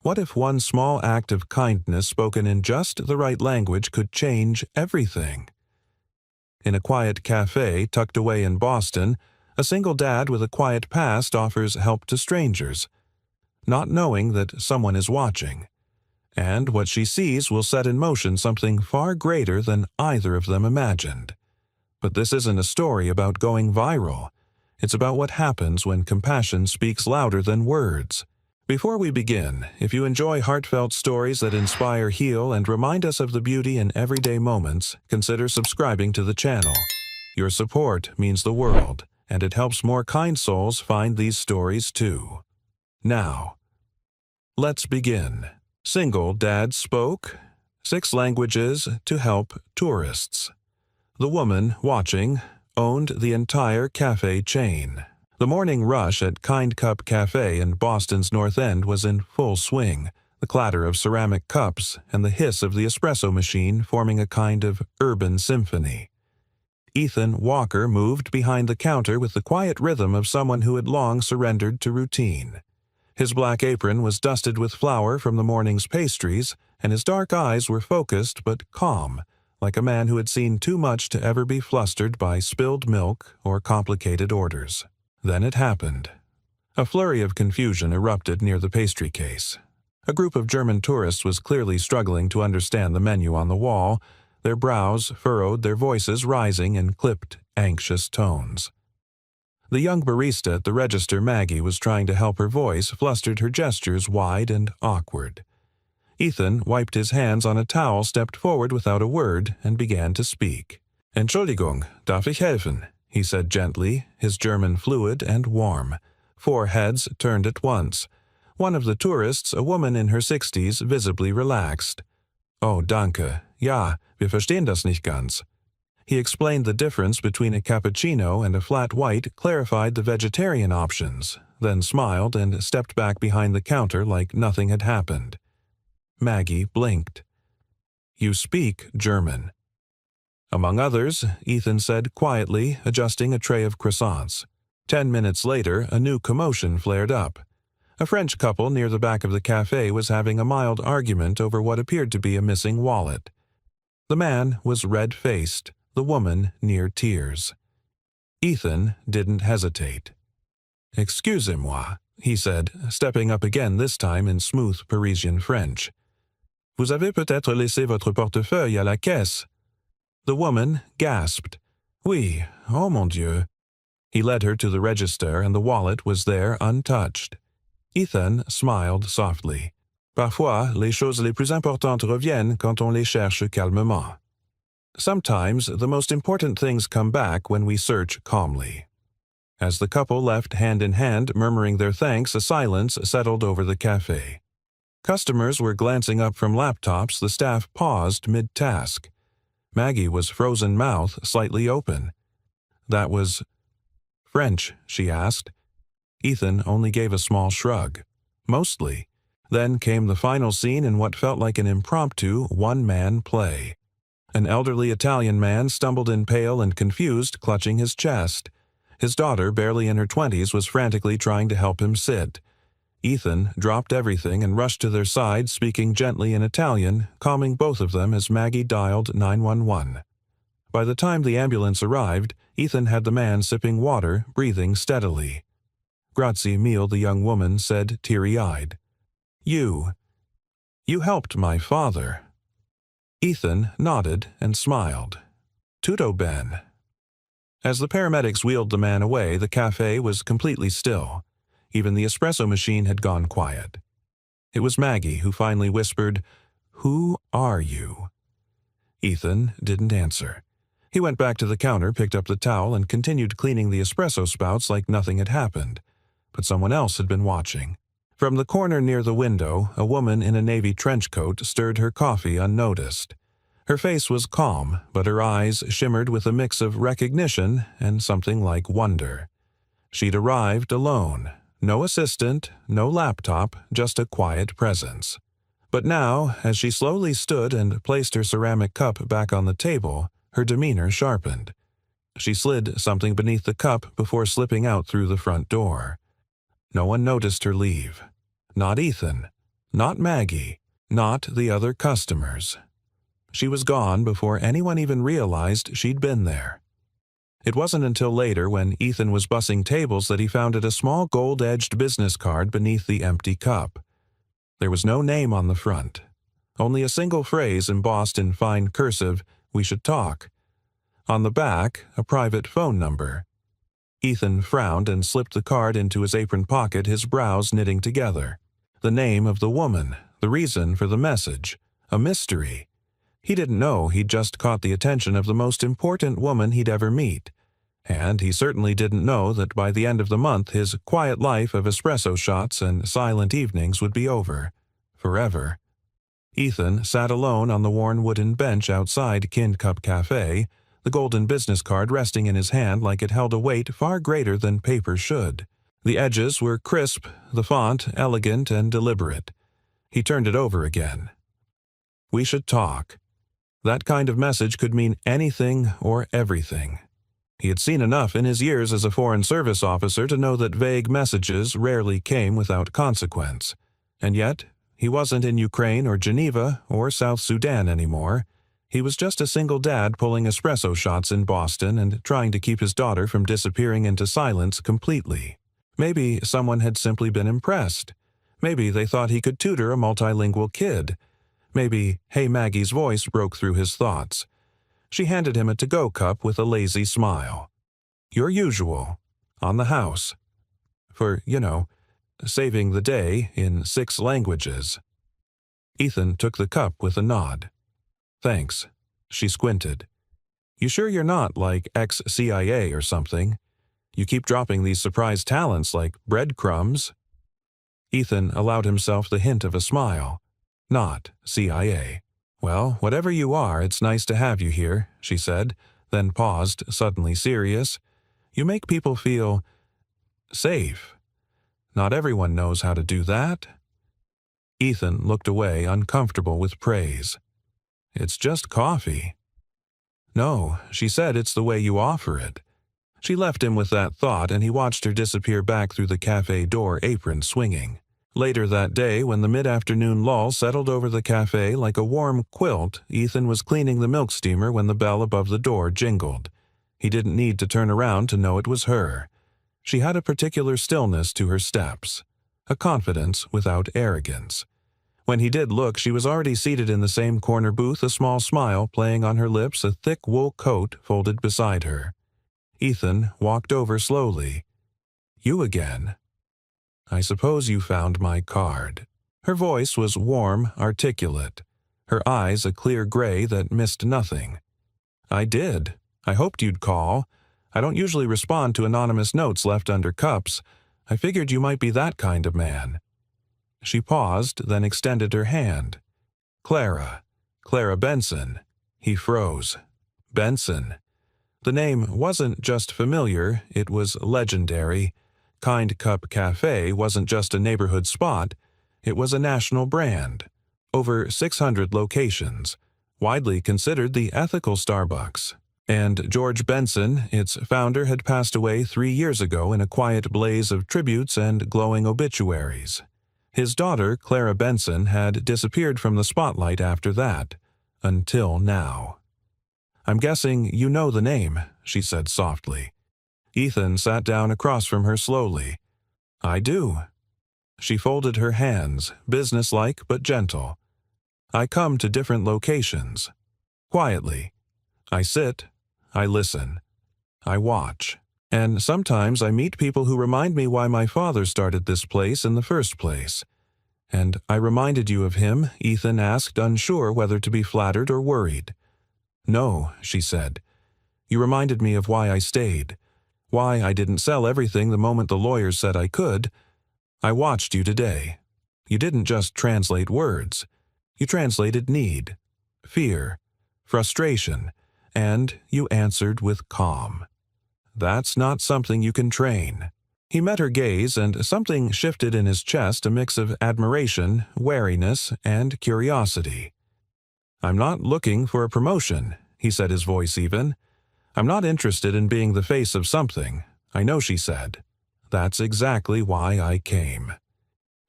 What if one small act of kindness spoken in just the right language could change everything? In a quiet cafe tucked away in Boston, a single dad with a quiet past offers help to strangers, not knowing that someone is watching. And what she sees will set in motion something far greater than either of them imagined. But this isn't a story about going viral. It's about what happens when compassion speaks louder than words. Before we begin, if you enjoy heartfelt stories that inspire, heal, and remind us of the beauty in everyday moments, consider subscribing to the channel. Your support means the world, and it helps more kind souls find these stories too. Now, let's begin. Single dad spoke 6 languages to help tourists. The woman watching owned the entire cafe chain. The morning rush at Kind Cup Cafe in Boston's North End was in full swing, the clatter of ceramic cups and the hiss of the espresso machine forming a kind of urban symphony. Ethan Walker moved behind the counter with the quiet rhythm of someone who had long surrendered to routine. His black apron was dusted with flour from the morning's pastries, and his dark eyes were focused but calm, like a man who had seen too much to ever be flustered by spilled milk or complicated orders. Then it happened. A flurry of confusion erupted near the pastry case. A group of German tourists was clearly struggling to understand the menu on the wall, their brows furrowed, their voices rising in clipped, anxious tones. The young barista at the register, Maggie, was trying to help. Her voice flustered, her gestures wide and awkward. Ethan wiped his hands on a towel, stepped forward without a word, and began to speak. "Entschuldigung, darf ich helfen?" he said gently, his German fluid and warm. 4 heads turned at once. One of the tourists, a woman in her 60s, visibly relaxed. "Oh, danke. Ja, wir verstehen das nicht ganz." He explained the difference between a cappuccino and a flat white, clarified the vegetarian options, then smiled and stepped back behind the counter like nothing had happened. Maggie blinked. "You speak German." "Among others," Ethan said quietly, adjusting a tray of croissants. 10 minutes later, a new commotion flared up. A French couple near the back of the cafe was having a mild argument over what appeared to be a missing wallet. The man was red-faced, the woman near tears. Ethan didn't hesitate. "Excusez-moi," he said, stepping up again, this time in smooth Parisian French. "Vous avez peut-être laissé votre portefeuille à la caisse." The woman gasped. "Oui, oh mon Dieu." He led her to the register, and the wallet was there untouched. Ethan smiled softly. "Parfois, les choses les plus importantes reviennent quand on les cherche calmement." Sometimes the most important things come back when we search calmly. As the couple left hand in hand, murmuring their thanks, a silence settled over the cafe. Customers were glancing up from laptops, the staff paused mid-task. Maggie was frozen mouth slightly open. "That was French?" she asked. Ethan only gave a small shrug. "Mostly." Then came the final scene in what felt like an impromptu one-man play. An elderly Italian man stumbled in, pale and confused, clutching his chest. His daughter, barely in her 20s, was frantically trying to help him sit. Ethan dropped everything and rushed to their side, speaking gently in Italian, calming both of them as Maggie dialed 911. By the time the ambulance arrived, Ethan had the man sipping water, breathing steadily. "Grazie mille," the young woman said, teary-eyed. You helped my father." Ethan nodded and smiled. "Tutto ben." As the paramedics wheeled the man away, the cafe was completely still. Even the espresso machine had gone quiet. It was Maggie who finally whispered, "Who are you?" Ethan didn't answer. He went back to the counter, picked up the towel, and continued cleaning the espresso spouts like nothing had happened. But someone else had been watching. From the corner near the window, a woman in a navy trench coat stirred her coffee unnoticed. Her face was calm, but her eyes shimmered with a mix of recognition and something like wonder. She'd arrived alone. No assistant, no laptop, just a quiet presence. But now, as she slowly stood and placed her ceramic cup back on the table, her demeanor sharpened. She slid something beneath the cup before slipping out through the front door. No one noticed her leave. Not Ethan. Not Maggie. Not the other customers. She was gone before anyone even realized she'd been there. It wasn't until later, when Ethan was bussing tables, that he found a small gold-edged business card beneath the empty cup. There was no name on the front. Only a single phrase embossed in fine cursive, "We should talk." On the back, a private phone number. Ethan frowned and slipped the card into his apron pocket, his brows knitting together. The name of the woman, the reason for the message, a mystery. He didn't know he'd just caught the attention of the most important woman he'd ever meet. And he certainly didn't know that by the end of the month his quiet life of espresso shots and silent evenings would be over. Forever. Ethan sat alone on the worn wooden bench outside Kincup Cafe, the golden business card resting in his hand like it held a weight far greater than paper should. The edges were crisp, the font elegant and deliberate. He turned it over again. We should talk. That kind of message could mean anything or everything. He had seen enough in his years as a Foreign Service officer to know that vague messages rarely came without consequence. And yet, he wasn't in Ukraine or Geneva or South Sudan anymore. He was just a single dad pulling espresso shots in Boston and trying to keep his daughter from disappearing into silence completely. Maybe someone had simply been impressed. Maybe they thought he could tutor a multilingual kid. Maybe Hey Maggie's voice broke through his thoughts. She handed him a to-go cup with a lazy smile. Your usual. On the house. For, saving the day in 6 languages. Ethan took the cup with a nod. Thanks. She squinted. You sure you're not like ex-CIA or something? You keep dropping these surprise talents like breadcrumbs. Ethan allowed himself the hint of a smile. Not CIA. Well, whatever you are, it's nice to have you here, she said, then paused, suddenly serious. You make people feel safe. Not everyone knows how to do that. Ethan looked away, uncomfortable with praise. It's just coffee. No, she said, it's the way you offer it. She left him with that thought, and he watched her disappear back through the cafe door, apron swinging. Later that day, when the mid-afternoon lull settled over the cafe like a warm quilt, Ethan was cleaning the milk steamer when the bell above the door jingled. He didn't need to turn around to know it was her. She had a particular stillness to her steps, a confidence without arrogance. When he did look, she was already seated in the same corner booth, a small smile playing on her lips, a thick wool coat folded beside her. Ethan walked over slowly. You again. I suppose you found my card. Her voice was warm, articulate. Her eyes a clear gray that missed nothing. I did. I hoped you'd call. I don't usually respond to anonymous notes left under cups. I figured you might be that kind of man. She paused, then extended her hand. Clara Benson. He froze. Benson. The name wasn't just familiar, it was legendary. Kincup Cafe wasn't just a neighborhood spot, it was a national brand. Over 600 locations, widely considered the ethical Starbucks. And George Benson, its founder, had passed away 3 years ago in a quiet blaze of tributes and glowing obituaries. His daughter, Clara Benson, had disappeared from the spotlight after that, until now. I'm guessing you know the name, she said softly. Ethan sat down across from her slowly. I do. She folded her hands, businesslike but gentle. I come to different locations. Quietly. I sit. I listen. I watch. And sometimes I meet people who remind me why my father started this place in the first place. And I reminded you of him, Ethan asked, unsure whether to be flattered or worried. No, she said. You reminded me of why I stayed. Why I didn't sell everything the moment the lawyers said I could. I watched you today. You didn't just translate words. You translated need, fear, frustration, and you answered with calm. That's not something you can train. He met her gaze, and something shifted in his chest, a mix of admiration, wariness, and curiosity. I'm not looking for a promotion, he said, his voice even. I'm not interested in being the face of something. I know, she said. That's exactly why I came.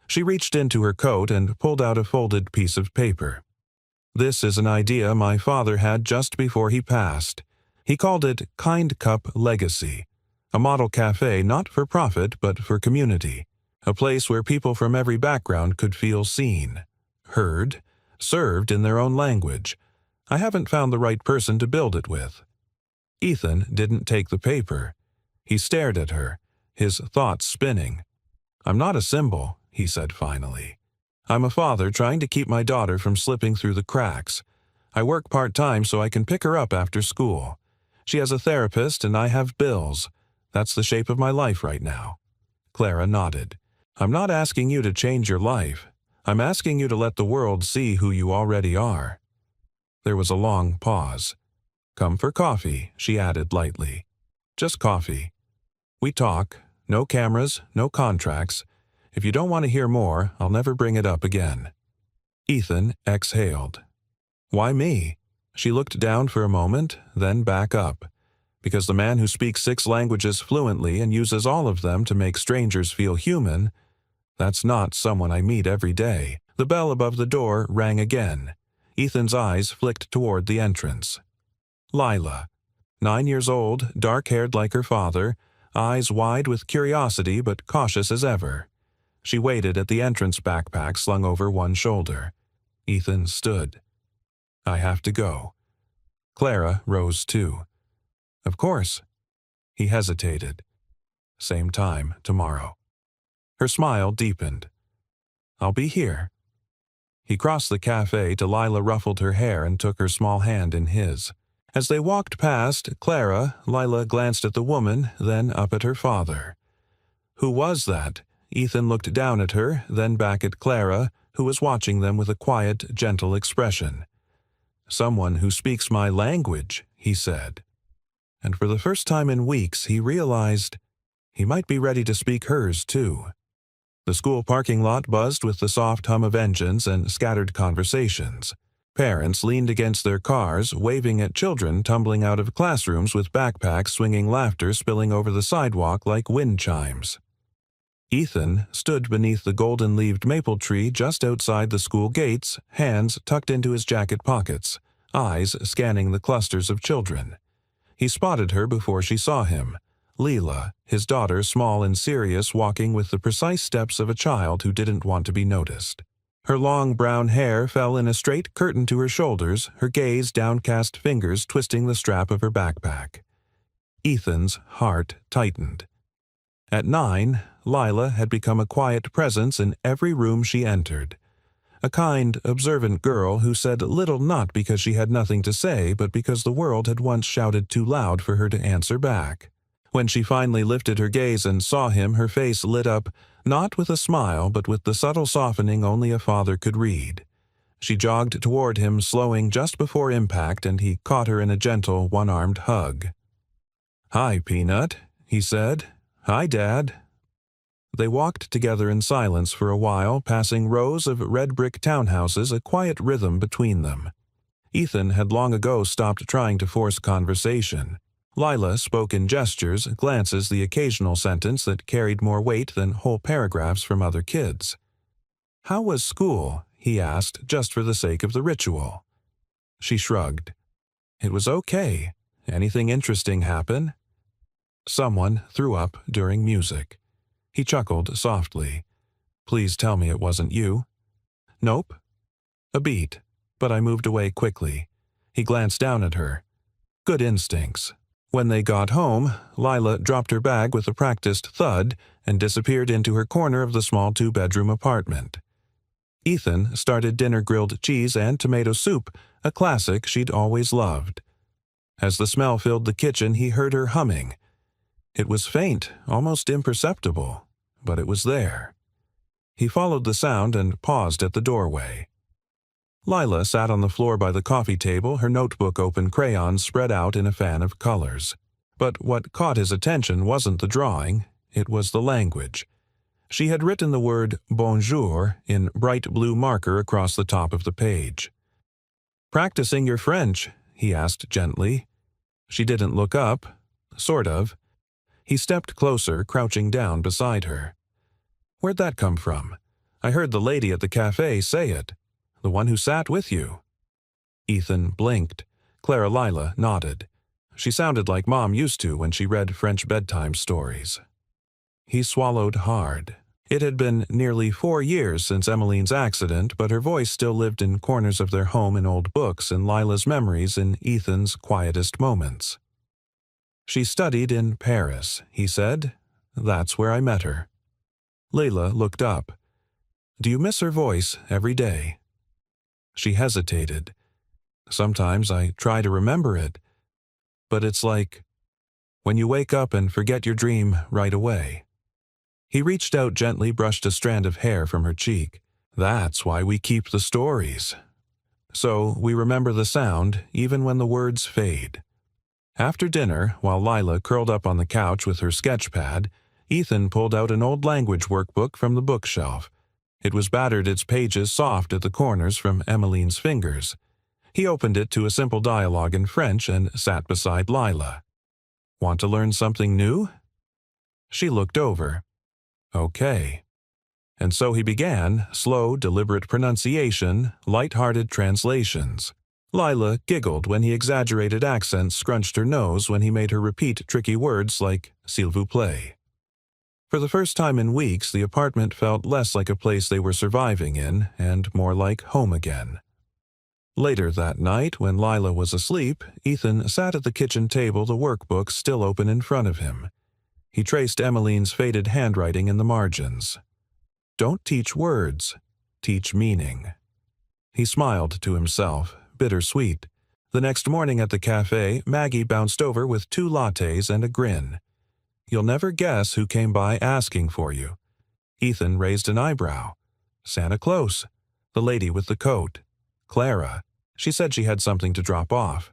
She reached into her coat and pulled out a folded piece of paper. "This is an idea my father had just before he passed. He called it Kind Cup Legacy, a model cafe not for profit but for community, a place where people from every background could feel seen, heard, served in their own language. I haven't found the right person to build it with." Ethan didn't take the paper. He stared at her, his thoughts spinning. "I'm not a symbol," he said finally. "I'm a father trying to keep my daughter from slipping through the cracks. I work part-time so I can pick her up after school. She has a therapist and I have bills. That's the shape of my life right now." Clara nodded. "I'm not asking you to change your life. I'm asking you to let the world see who you already are." There was a long pause. "Come for coffee," she added lightly. "Just coffee. We talk. No cameras, no contracts. If you don't want to hear more, I'll never bring it up again." Ethan exhaled. "Why me?" She looked down for a moment, then back up. "Because the man who speaks 6 languages fluently and uses all of them to make strangers feel human, that's not someone I meet every day." The bell above the door rang again. Ethan's eyes flicked toward the entrance. Lila, 9 years old, dark-haired like her father, eyes wide with curiosity but cautious as ever. She waited at the entrance, backpack slung over one shoulder. Ethan stood. "I have to go." Clara rose too. "Of course." He hesitated. "Same time tomorrow." Her smile deepened. "I'll be here." He crossed the cafe till Lila ruffled her hair and took her small hand in his. As they walked past Clara, Lila glanced at the woman, then up at her father. "Who was that?" Ethan looked down at her, then back at Clara, who was watching them with a quiet, gentle expression. "Someone who speaks my language," he said. And for the first time in weeks he realized he might be ready to speak hers too. The school parking lot buzzed with the soft hum of engines and scattered conversations. Parents leaned against their cars, waving at children tumbling out of classrooms with backpacks swinging, laughter spilling over the sidewalk like wind chimes. Ethan stood beneath the golden-leaved maple tree just outside the school gates, hands tucked into his jacket pockets, eyes scanning the clusters of children. He spotted her before she saw him. Leela, his daughter, small and serious, walking with the precise steps of a child who didn't want to be noticed. Her long brown hair fell in a straight curtain to her shoulders, her gaze downcast fingers twisting the strap of her backpack. Ethan's heart tightened. At 9, Lila had become a quiet presence in every room she entered. A kind, observant girl who said little not because she had nothing to say, but because the world had once shouted too loud for her to answer back. When she finally lifted her gaze and saw him, her face lit up, not with a smile, but with the subtle softening only a father could read. She jogged toward him, slowing just before impact, and he caught her in a gentle, one-armed hug. "Hi, Peanut," he said. "Hi, Dad." They walked together in silence for a while, passing rows of red brick townhouses, a quiet rhythm between them. Ethan had long ago stopped trying to force conversation. Lila spoke in gestures, glances, the occasional sentence that carried more weight than whole paragraphs from other kids. "How was school?" he asked, just for the sake of the ritual. She shrugged. "It was okay. Anything interesting happen?" Someone threw up during music. He chuckled softly. "Please tell me it wasn't you." "Nope." A beat, but I moved away quickly. He glanced down at her. Good instincts. When they got home, Lila dropped her bag with a practiced thud and disappeared into her corner of the small 2-bedroom apartment. Ethan started dinner grilled cheese and tomato soup, a classic she'd always loved. As the smell filled the kitchen, he heard her humming. It was faint, almost imperceptible, but it was there. He followed the sound and paused at the doorway. Lila sat on the floor by the coffee table, her notebook open, crayons spread out in a fan of colors. But what caught his attention wasn't the drawing, it was the language. She had written the word bonjour in bright blue marker across the top of the page. "Practicing your French?" he asked gently. She didn't look up. Sort of. He stepped closer, crouching down beside her. "Where'd that come from?" I heard the lady at the cafe say it. The one who sat with you." Ethan blinked. Clara Lila nodded. She sounded like Mom used to when she read French bedtime stories. He swallowed hard. It had been nearly 4 years since Emmeline's accident, but her voice still lived in corners of their home in old books and Lila's memories in Ethan's quietest moments. "She studied in Paris," he said. "That's where I met her." Layla looked up. "Do you miss her voice every day?" She hesitated. "Sometimes I try to remember it, but it's like when you wake up and forget your dream right away." He reached out gently, brushed a strand of hair from her cheek. "That's why we keep the stories. So we remember the sound even when the words fade." After dinner, while Lila curled up on the couch with her sketch pad, Ethan pulled out an old language workbook from the bookshelf. It was battered, its pages soft at the corners from Emmeline's fingers. He opened it to a simple dialogue in French and sat beside Lila. "Want to learn something new?" She looked over. "Okay." And so he began, slow, deliberate pronunciation, light-hearted translations. Lila giggled when he exaggerated accents, scrunched her nose when he made her repeat tricky words like "s'il vous plaît." For the first time in weeks, the apartment felt less like a place they were surviving in and more like home again. Later that night, when Lila was asleep, Ethan sat at the kitchen table, the workbook still open in front of him. He traced Emmeline's faded handwriting in the margins. "Don't teach words, teach meaning." He smiled to himself, bittersweet. The next morning at the cafe, Maggie bounced over with 2 lattes and a grin. "You'll never guess who came by asking for you." Ethan raised an eyebrow. "Santa Claus, the lady with the coat. Clara. She said she had something to drop off."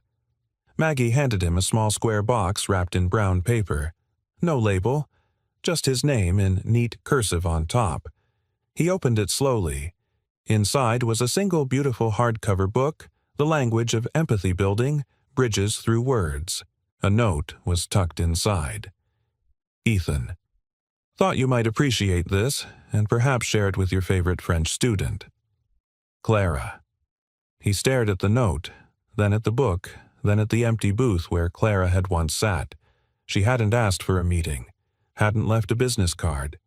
Maggie handed him a small square box wrapped in brown paper. No label, just his name in neat cursive on top. He opened it slowly. Inside was a single beautiful hardcover book, The Language of Empathy Building, Bridges Through Words. A note was tucked inside. "Ethan, thought you might appreciate this and perhaps share it with your favorite French student. Clara." He stared at the note, then at the book, then at the empty booth where Clara had once sat. She hadn't asked for a meeting, hadn't left a business card.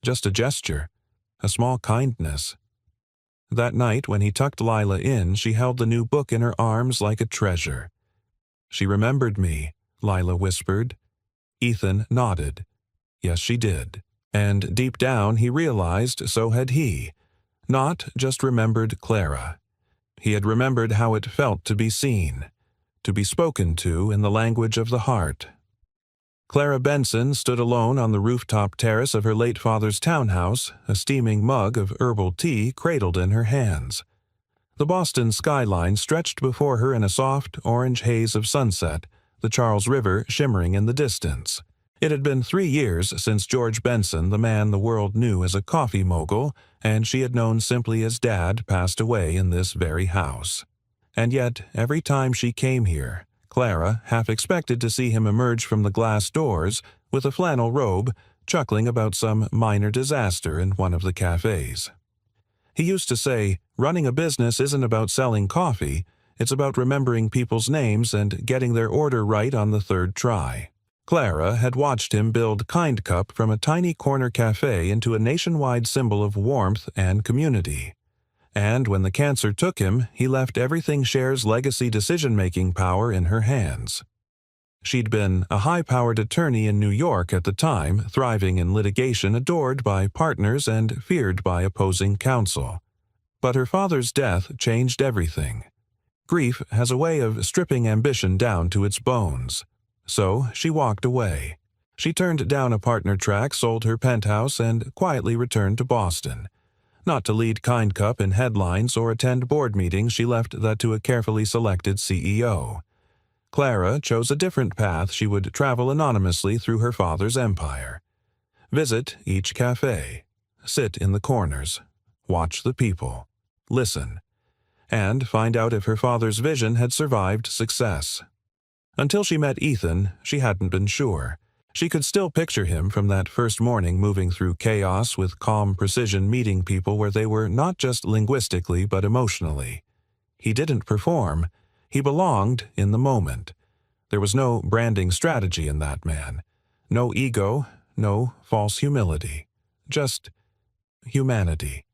Just a gesture, a small kindness. That night, when he tucked Lila in, she held the new book in her arms like a treasure. "She remembered me," Lila whispered. Ethan nodded. Yes, she did. And deep down, he realized so had he. Not just remembered Clara. He had remembered how it felt to be seen, to be spoken to in the language of the heart. Clara Benson stood alone on the rooftop terrace of her late father's townhouse, a steaming mug of herbal tea cradled in her hands. The Boston skyline stretched before her in a soft, orange haze of sunset, the Charles River shimmering in the distance. It had been 3 years since George Benson, the man the world knew as a coffee mogul, and she had known simply as Dad, passed away in this very house. And yet, every time she came here, Clara half expected to see him emerge from the glass doors with a flannel robe, chuckling about some minor disaster in one of the cafes. He used to say, "Running a business isn't about selling coffee, it's about remembering people's names and getting their order right on the 3rd try." Clara had watched him build Kind Cup from a tiny corner cafe into a nationwide symbol of warmth and community. And when the cancer took him, he left everything Cher's legacy decision-making power in her hands. She'd been a high-powered attorney in New York at the time, thriving in litigation, adored by partners and feared by opposing counsel. But her father's death changed everything. Grief has a way of stripping ambition down to its bones. So she walked away. She turned down a partner track, sold her penthouse, and quietly returned to Boston. Not to lead Kind Cup in headlines or attend board meetings, she left that to a carefully selected CEO. Clara chose a different path. She would travel anonymously through her father's empire. Visit each cafe. Sit in the corners. Watch the people. Listen. And find out if her father's vision had survived success. Until she met Ethan, she hadn't been sure. She could still picture him from that first morning moving through chaos with calm precision, meeting people where they were not just linguistically but emotionally. He didn't perform. He belonged in the moment. There was no branding strategy in that man. No ego, no false humility. Just humanity.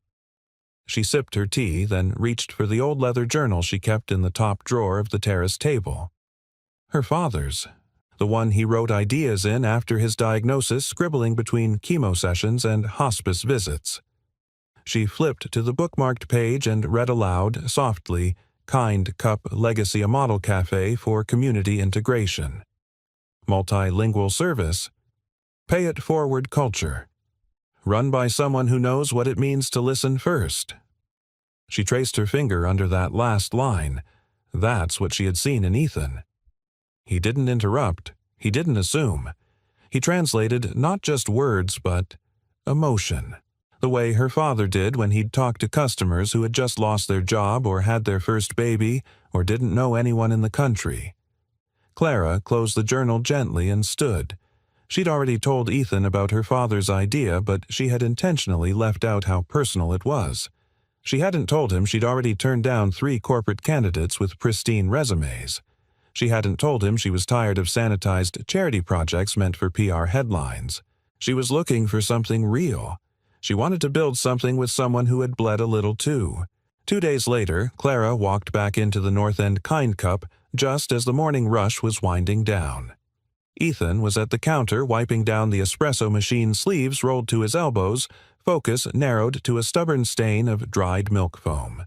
She sipped her tea, then reached for the old leather journal she kept in the top drawer of the terrace table. Her father's. The one he wrote ideas in after his diagnosis, scribbling between chemo sessions and hospice visits. She flipped to the bookmarked page and read aloud, softly, Kind Cup Legacy, a model cafe for community integration. Multilingual service. Pay it forward culture. Run by someone who knows what it means to listen first. She traced her finger under that last line. That's what she had seen in Ethan. He didn't interrupt. He didn't assume. He translated not just words, but emotion. The way her father did when he'd talk to customers who had just lost their job or had their first baby or didn't know anyone in the country. Clara closed the journal gently and stood. She'd already told Ethan about her father's idea, but she had intentionally left out how personal it was. She hadn't told him she'd already turned down 3 corporate candidates with pristine resumes. She hadn't told him she was tired of sanitized charity projects meant for PR headlines. She was looking for something real. She wanted to build something with someone who had bled a little too. 2 days later, Clara walked back into the North End Kind Cup just as the morning rush was winding down. Ethan was at the counter wiping down the espresso machine, sleeves rolled to his elbows, focus narrowed to a stubborn stain of dried milk foam.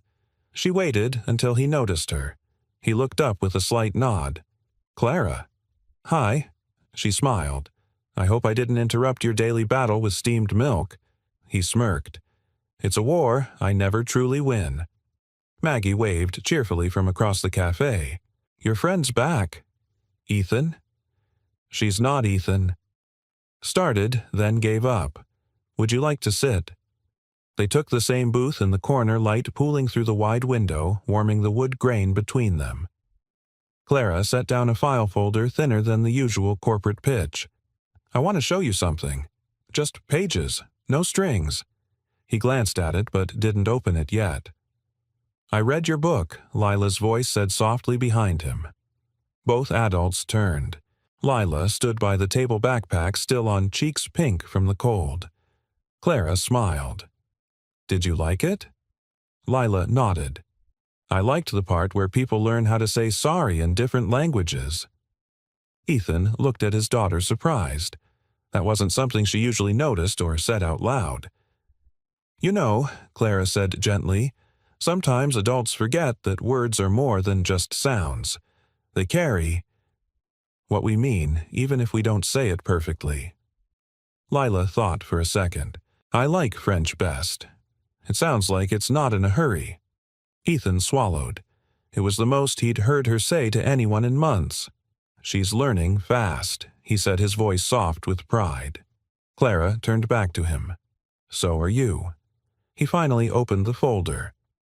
She waited until he noticed her. He looked up with a slight nod. "Clara." "Hi." She smiled. "I hope I didn't interrupt your daily battle with steamed milk." He smirked. "It's a war I never truly win." Maggie waved cheerfully from across the cafe. "Your friend's back." "Ethan?" "She's not Ethan." Started, then gave up. "Would you like to sit?" They took the same booth in the corner, light pooling through the wide window, warming the wood grain between them. Clara set down a file folder thinner than the usual corporate pitch. "I want to show you something. Just pages, no strings." He glanced at it but didn't open it yet. "I read your book," Lila's voice said softly behind him. Both adults turned. Lila stood by the table, backpack still on, cheeks pink from the cold. Clara smiled. "Did you like it?" Lila nodded. "I liked the part where people learn how to say sorry in different languages." Ethan looked at his daughter, surprised. That wasn't something she usually noticed or said out loud. "You know," Clara said gently, "sometimes adults forget that words are more than just sounds. They carry what we mean, even if we don't say it perfectly." Lila thought for a second. "I like French best. It sounds like it's not in a hurry." Ethan swallowed. It was the most he'd heard her say to anyone in months. "She's learning fast," he said, his voice soft with pride. Clara turned back to him. "So are you." He finally opened the folder.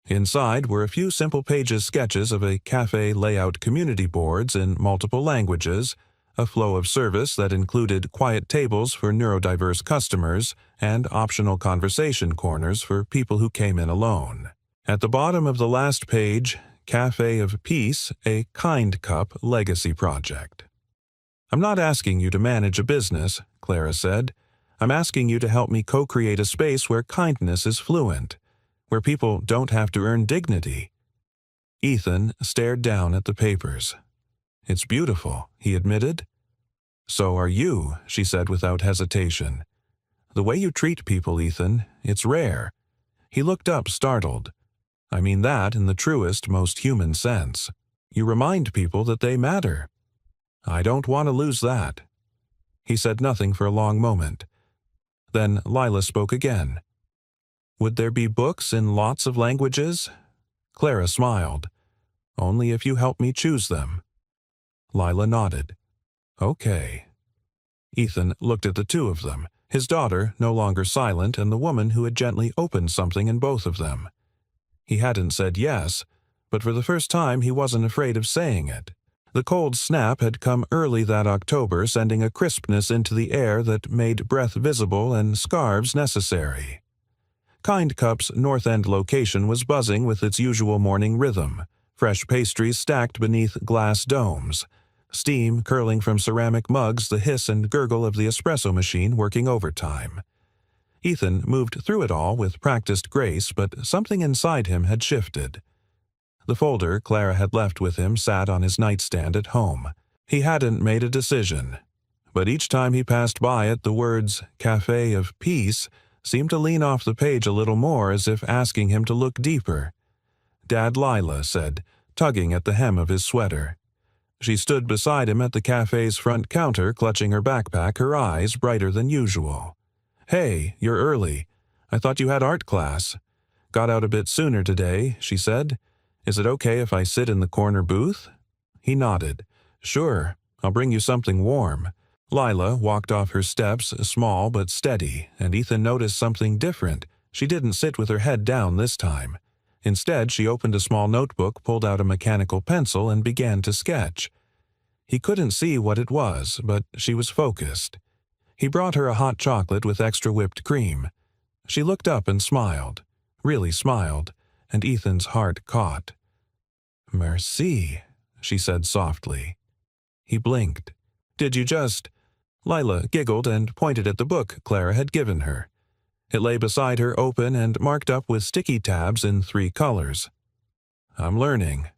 Inside were a few simple pages sketches of a cafe layout, community boards in multiple languages, a flow of service that included quiet tables for neurodiverse customers and optional conversation corners for people who came in alone. At the bottom of the last page, Cafe of Peace, a Kind Cup legacy project. "I'm not asking you to manage a business," Clara said. "I'm asking you to help me co-create a space where kindness is fluent, where people don't have to earn dignity." Ethan stared down at the papers. "It's beautiful," he admitted. "So are you," she said without hesitation. "The way you treat people, Ethan, it's rare." He looked up, startled. "I mean that in the truest, most human sense. You remind people that they matter." "I don't want to lose that." He said nothing for a long moment. Then Lila spoke again. "Would there be books in lots of languages?" Clara smiled. "Only if you help me choose them." Lila nodded. "Okay." Ethan looked at the two of them, his daughter no longer silent and the woman who had gently opened something in both of them. He hadn't said yes, but for the first time he wasn't afraid of saying it. The cold snap had come early that October, sending a crispness into the air that made breath visible and scarves necessary. Kind Cup's North End location was buzzing with its usual morning rhythm, fresh pastries stacked beneath glass domes, steam curling from ceramic mugs, the hiss and gurgle of the espresso machine working overtime. Ethan moved through it all with practiced grace, but something inside him had shifted. The folder Clara had left with him sat on his nightstand at home. He hadn't made a decision, but each time he passed by it, the words "Cafe of Peace" seemed to lean off the page a little more, as if asking him to look deeper. "Dad Lila," said, tugging at the hem of his sweater. She stood beside him at the cafe's front counter, clutching her backpack, her eyes brighter than usual. "Hey, you're early. I thought you had art class." "Got out a bit sooner today," she said. "Is it okay if I sit in the corner booth?" He nodded. "Sure, I'll bring you something warm." Lila walked off her steps, small but steady, and Ethan noticed something different. She didn't sit with her head down this time. Instead, she opened a small notebook, pulled out a mechanical pencil, and began to sketch. He couldn't see what it was, but she was focused. He brought her a hot chocolate with extra whipped cream. She looked up and smiled, really smiled, and Ethan's heart caught. "Merci," she said softly. He blinked. "Did you just—" Lila giggled and pointed at the book Clara had given her. It lay beside her, open and marked up with sticky tabs in 3 colors. "I'm learning."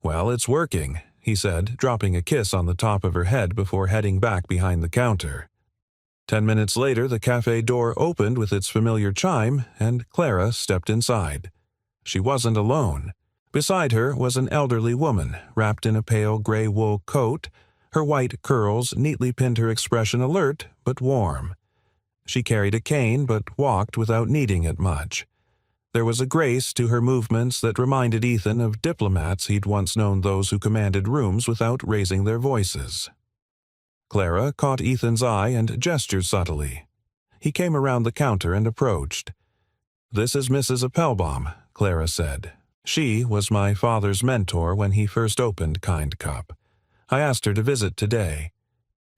"Well, it's working," he said, dropping a kiss on the top of her head before heading back behind the counter. 10 minutes later, the cafe door opened with its familiar chime, and Clara stepped inside. She wasn't alone. Beside her was an elderly woman, wrapped in a pale gray wool coat. Her white curls neatly pinned her expression, alert but warm. She carried a cane but walked without needing it much. There was a grace to her movements that reminded Ethan of diplomats he'd once known, those who commanded rooms without raising their voices. Clara caught Ethan's eye and gestured subtly. He came around the counter and approached. "This is Mrs. Appelbaum," Clara said. "She was my father's mentor when he first opened Kind Cup. I asked her to visit today."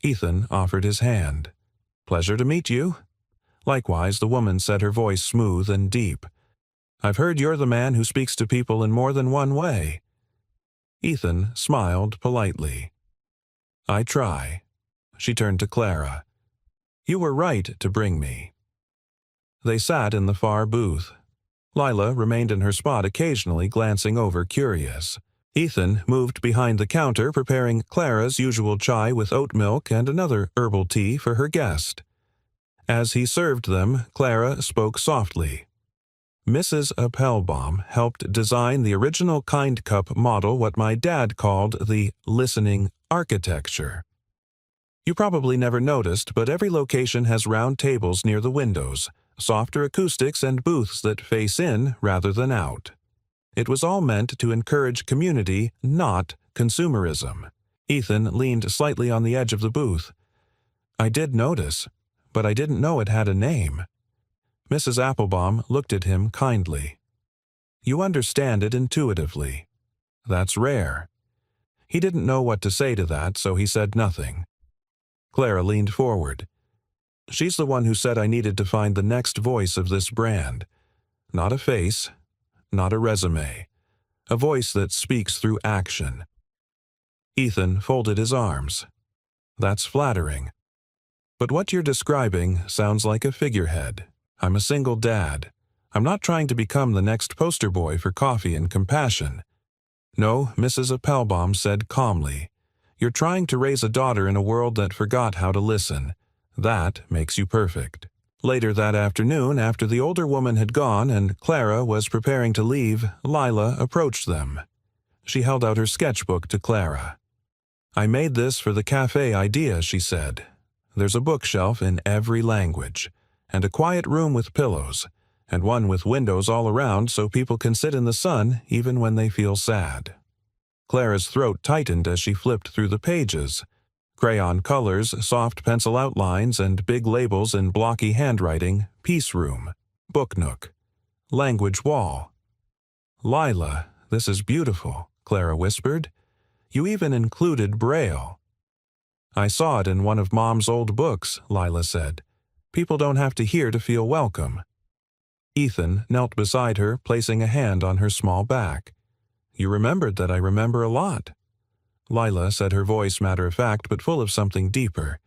Ethan offered his hand. "Pleasure to meet you." Likewise, the woman said, her voice smooth and deep. "I've heard you're the man who speaks to people in more than one way." Ethan smiled politely. "I try." She turned to Clara. "You were right to bring me." They sat in the far booth. Lila remained in her spot, occasionally glancing over, curious. Ethan moved behind the counter, preparing Clara's usual chai with oat milk and another herbal tea for her guest. As he served them, Clara spoke softly. "Mrs. Appelbaum helped design the original Kind Cup model, what my dad called the listening architecture. You probably never noticed, but every location has round tables near the windows, softer acoustics, and booths that face in rather than out. It was all meant to encourage community, not consumerism." Ethan leaned slightly on the edge of the booth. "I did notice, but I didn't know it had a name." Mrs. Appelbaum looked at him kindly. "You understand it intuitively. That's rare." He didn't know what to say to that, so he said nothing. Clara leaned forward. "She's the one who said I needed to find the next voice of this brand. Not a face, not a resume. A voice that speaks through action." Ethan folded his arms. "That's flattering. But what you're describing sounds like a figurehead. I'm a single dad. I'm not trying to become the next poster boy for coffee and compassion." "No," Mrs. Appelbaum said calmly. "You're trying to raise a daughter in a world that forgot how to listen. That makes you perfect." Later that afternoon, after the older woman had gone and Clara was preparing to leave, Lila approached them. She held out her sketchbook to Clara. "I made this for the cafe idea," she said. "There's a bookshelf in every language, and a quiet room with pillows, and one with windows all around so people can sit in the sun even when they feel sad." Clara's throat tightened as she flipped through the pages. Crayon colors, soft pencil outlines, and big labels in blocky handwriting: Peace Room, Book Nook, Language Wall. "Lila, this is beautiful," Clara whispered. You even included Braille." "I saw it in one of Mom's old books," Lila said. "People don't have to hear to feel welcome." Ethan knelt beside her, placing a hand on her small back. "You remembered that I remember a lot," Lila said, her voice matter-of-fact but full of something deeper.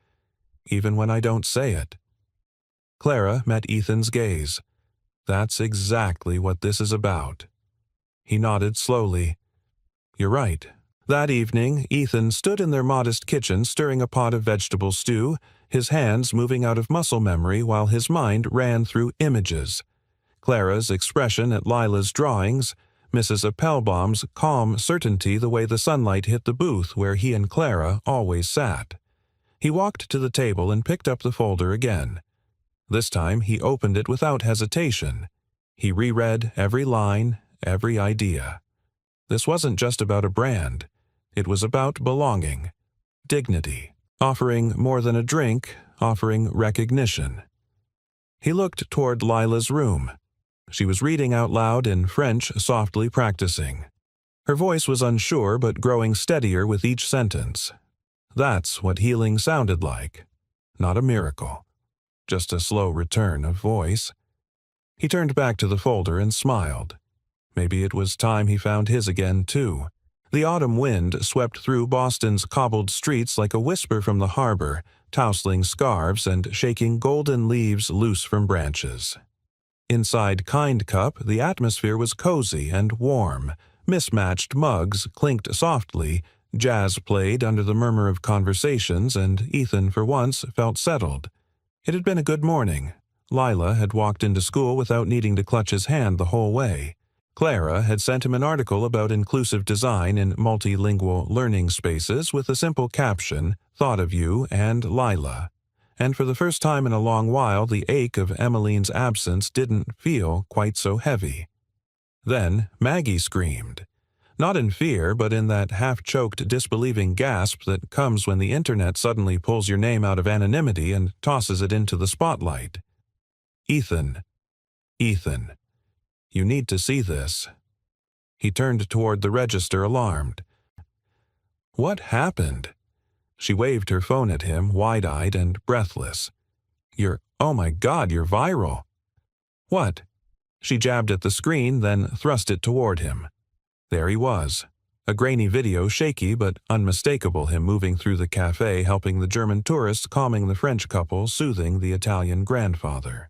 "Even when I don't say it." Clara met Ethan's gaze. "That's exactly what this is about." He nodded slowly. "You're right." That evening, Ethan stood in their modest kitchen stirring a pot of vegetable stew, his hands moving out of muscle memory while his mind ran through images. Clara's expression at Lila's drawings, Mrs. Appelbaum's calm certainty the way the sunlight hit the booth where he and Clara always sat. He walked to the table and picked up the folder again. This time he opened it without hesitation. He reread every line, every idea. This wasn't just about a brand. It was about belonging, dignity, offering more than a drink, offering recognition. He looked toward Lila's room. She was reading out loud in French, softly practicing. Her voice was unsure but growing steadier with each sentence. That's what healing sounded like. Not a miracle. Just a slow return of voice. He turned back to the folder and smiled. Maybe it was time he found his again, too. The autumn wind swept through Boston's cobbled streets like a whisper from the harbor, tousling scarves and shaking golden leaves loose from branches. Inside Kind Cup, the atmosphere was cozy and warm. Mismatched mugs clinked softly, jazz played under the murmur of conversations, and Ethan, for once, felt settled. It had been a good morning. Lila had walked into school without needing to clutch his hand the whole way. Clara had sent him an article about inclusive design in multilingual learning spaces with a simple caption, "Thought of you and Lila." And for the first time in a long while, the ache of Emmeline's absence didn't feel quite so heavy. Then Maggie screamed. Not in fear, but in that half-choked, disbelieving gasp that comes when the internet suddenly pulls your name out of anonymity and tosses it into the spotlight. "Ethan. Ethan. You need to see this." He turned toward the register, alarmed. "What happened?" She waved her phone at him, wide-eyed and breathless. Oh my God, you're viral." "What?" She jabbed at the screen, then thrust it toward him. There he was. A grainy video, shaky but unmistakable, him moving through the cafe, helping the German tourists, calming the French couple, soothing the Italian grandfather.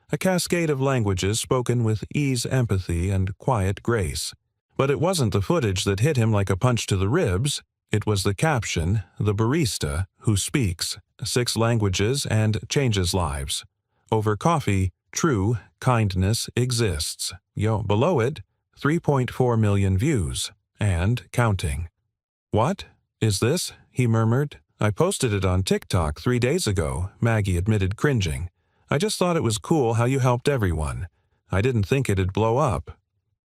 A cascade of languages spoken with ease, empathy, and quiet grace. But it wasn't the footage that hit him like a punch to the ribs. It was the caption, "The barista who speaks 6 languages and changes lives. Over coffee, true kindness exists." Below it, 3.4 million views, and counting. "What is this?" he murmured. "I posted it on TikTok 3 days ago," Maggie admitted, cringing. "I just thought it was cool how you helped everyone. I didn't think it'd blow up."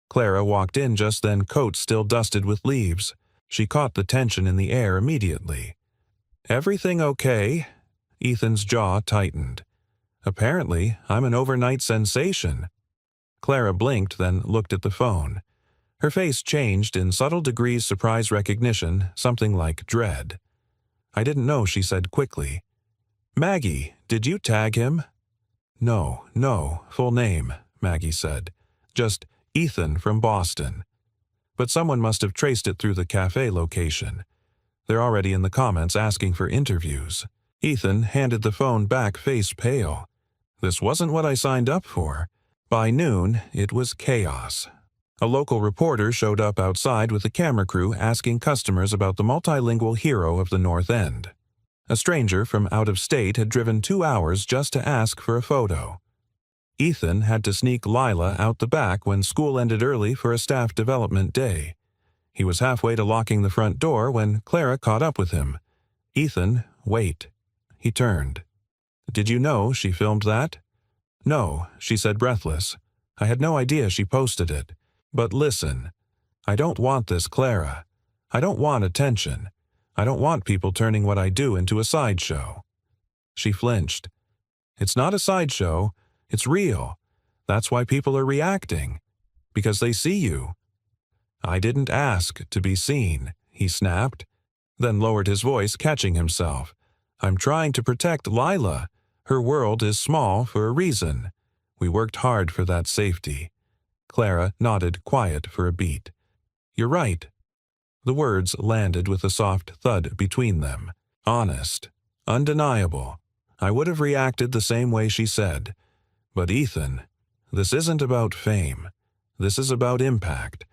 Clara walked in just then, coat still dusted with leaves. She caught the tension in the air immediately. "Everything okay?" Ethan's jaw tightened. "Apparently, I'm an overnight sensation." Clara blinked, then looked at the phone. Her face changed in subtle degrees, surprise recognition, something like dread. "I didn't know," she said quickly. "Maggie, did you tag him?" No, full name," Maggie said. "Just Ethan from Boston." But someone must have traced it through the cafe location. They're already in the comments asking for interviews. Ethan handed the phone back, face pale. "This wasn't what I signed up for." By noon, it was chaos. A local reporter showed up outside with a camera crew asking customers about the multilingual hero of the North End. A stranger from out of state had driven 2 hours just to ask for a photo. Ethan had to sneak Lila out the back when school ended early for a staff development day. He was halfway to locking the front door when Clara caught up with him. "Ethan, wait." He turned. "Did you know she filmed that?" "No," she said, breathless. "I had no idea she posted it. But listen, I don't want this, Clara. I don't want attention. I don't want people turning what I do into a sideshow." She flinched. "It's not a sideshow. It's real. That's why people are reacting. Because they see you." "I didn't ask to be seen," he snapped, then lowered his voice, catching himself. "I'm trying to protect Lila. Her world is small for a reason. We worked hard for that safety." Clara nodded, quiet for a beat. "You're right." The words landed with a soft thud between them. Honest. Undeniable. I would have reacted the same way she said. But Ethan, this isn't about fame. This is about impact.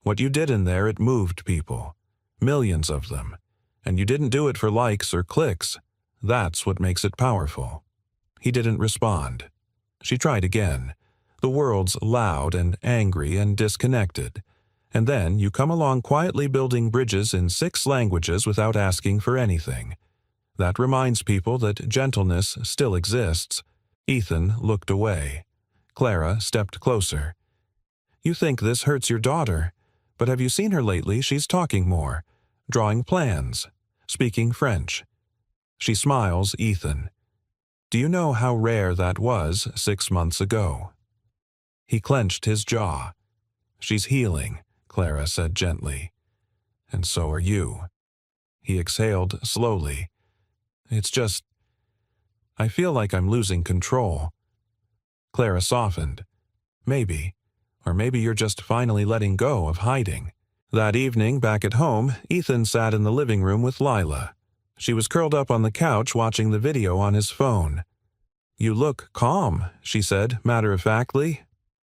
What you did in there, it moved people. Millions of them. And you didn't do it for likes or clicks. That's what makes it powerful. He didn't respond. She tried again. The world's loud and angry and disconnected. And then you come along quietly building bridges in 6 languages without asking for anything. That reminds people that gentleness still exists. Ethan looked away. Clara stepped closer. "You think this hurts your daughter, but have you seen her lately? She's talking more, drawing plans, speaking French." She smiles, Ethan. "Do you know how rare that was 6 months ago?" He clenched his jaw. "She's healing," Clara said gently. "And so are you." He exhaled slowly. "It's just, I feel like I'm losing control." Clara softened. "Maybe. Or maybe you're just finally letting go of hiding." That evening, back at home, Ethan sat in the living room with Lila. She was curled up on the couch watching the video on his phone. "You look calm," she said, matter-of-factly.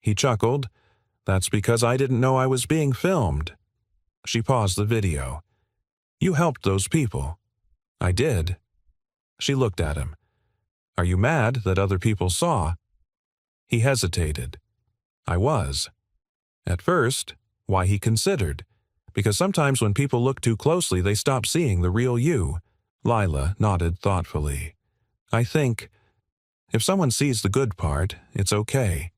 He chuckled. "That's because I didn't know I was being filmed." She paused the video. "You helped those people." "I did." She looked at him. "Are you mad that other people saw?" He hesitated. "I was." At first, why he considered. Because sometimes when people look too closely, they stop seeing the real you. Lila nodded thoughtfully. "I think, if someone sees the good part, it's okay."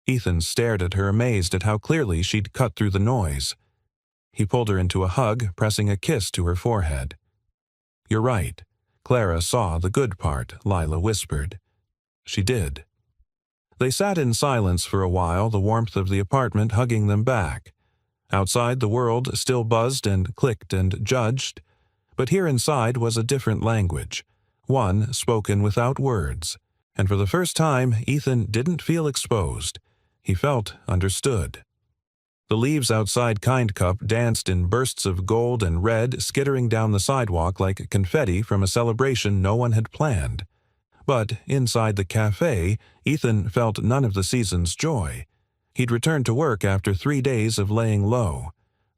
Ethan stared at her, amazed at how clearly she'd cut through the noise. He pulled her into a hug, pressing a kiss to her forehead. "You're right. Clara saw the good part," Lila whispered. She did. They sat in silence for a while, the warmth of the apartment hugging them back. Outside, the world still buzzed and clicked and judged, but here inside was a different language, one spoken without words, and for the first time Ethan didn't feel exposed. He felt understood. The leaves outside Kind Cup danced in bursts of gold and red, skittering down the sidewalk like confetti from a celebration no one had planned. But inside the cafe, Ethan felt none of the season's joy. He'd returned to work after 3 days of laying low,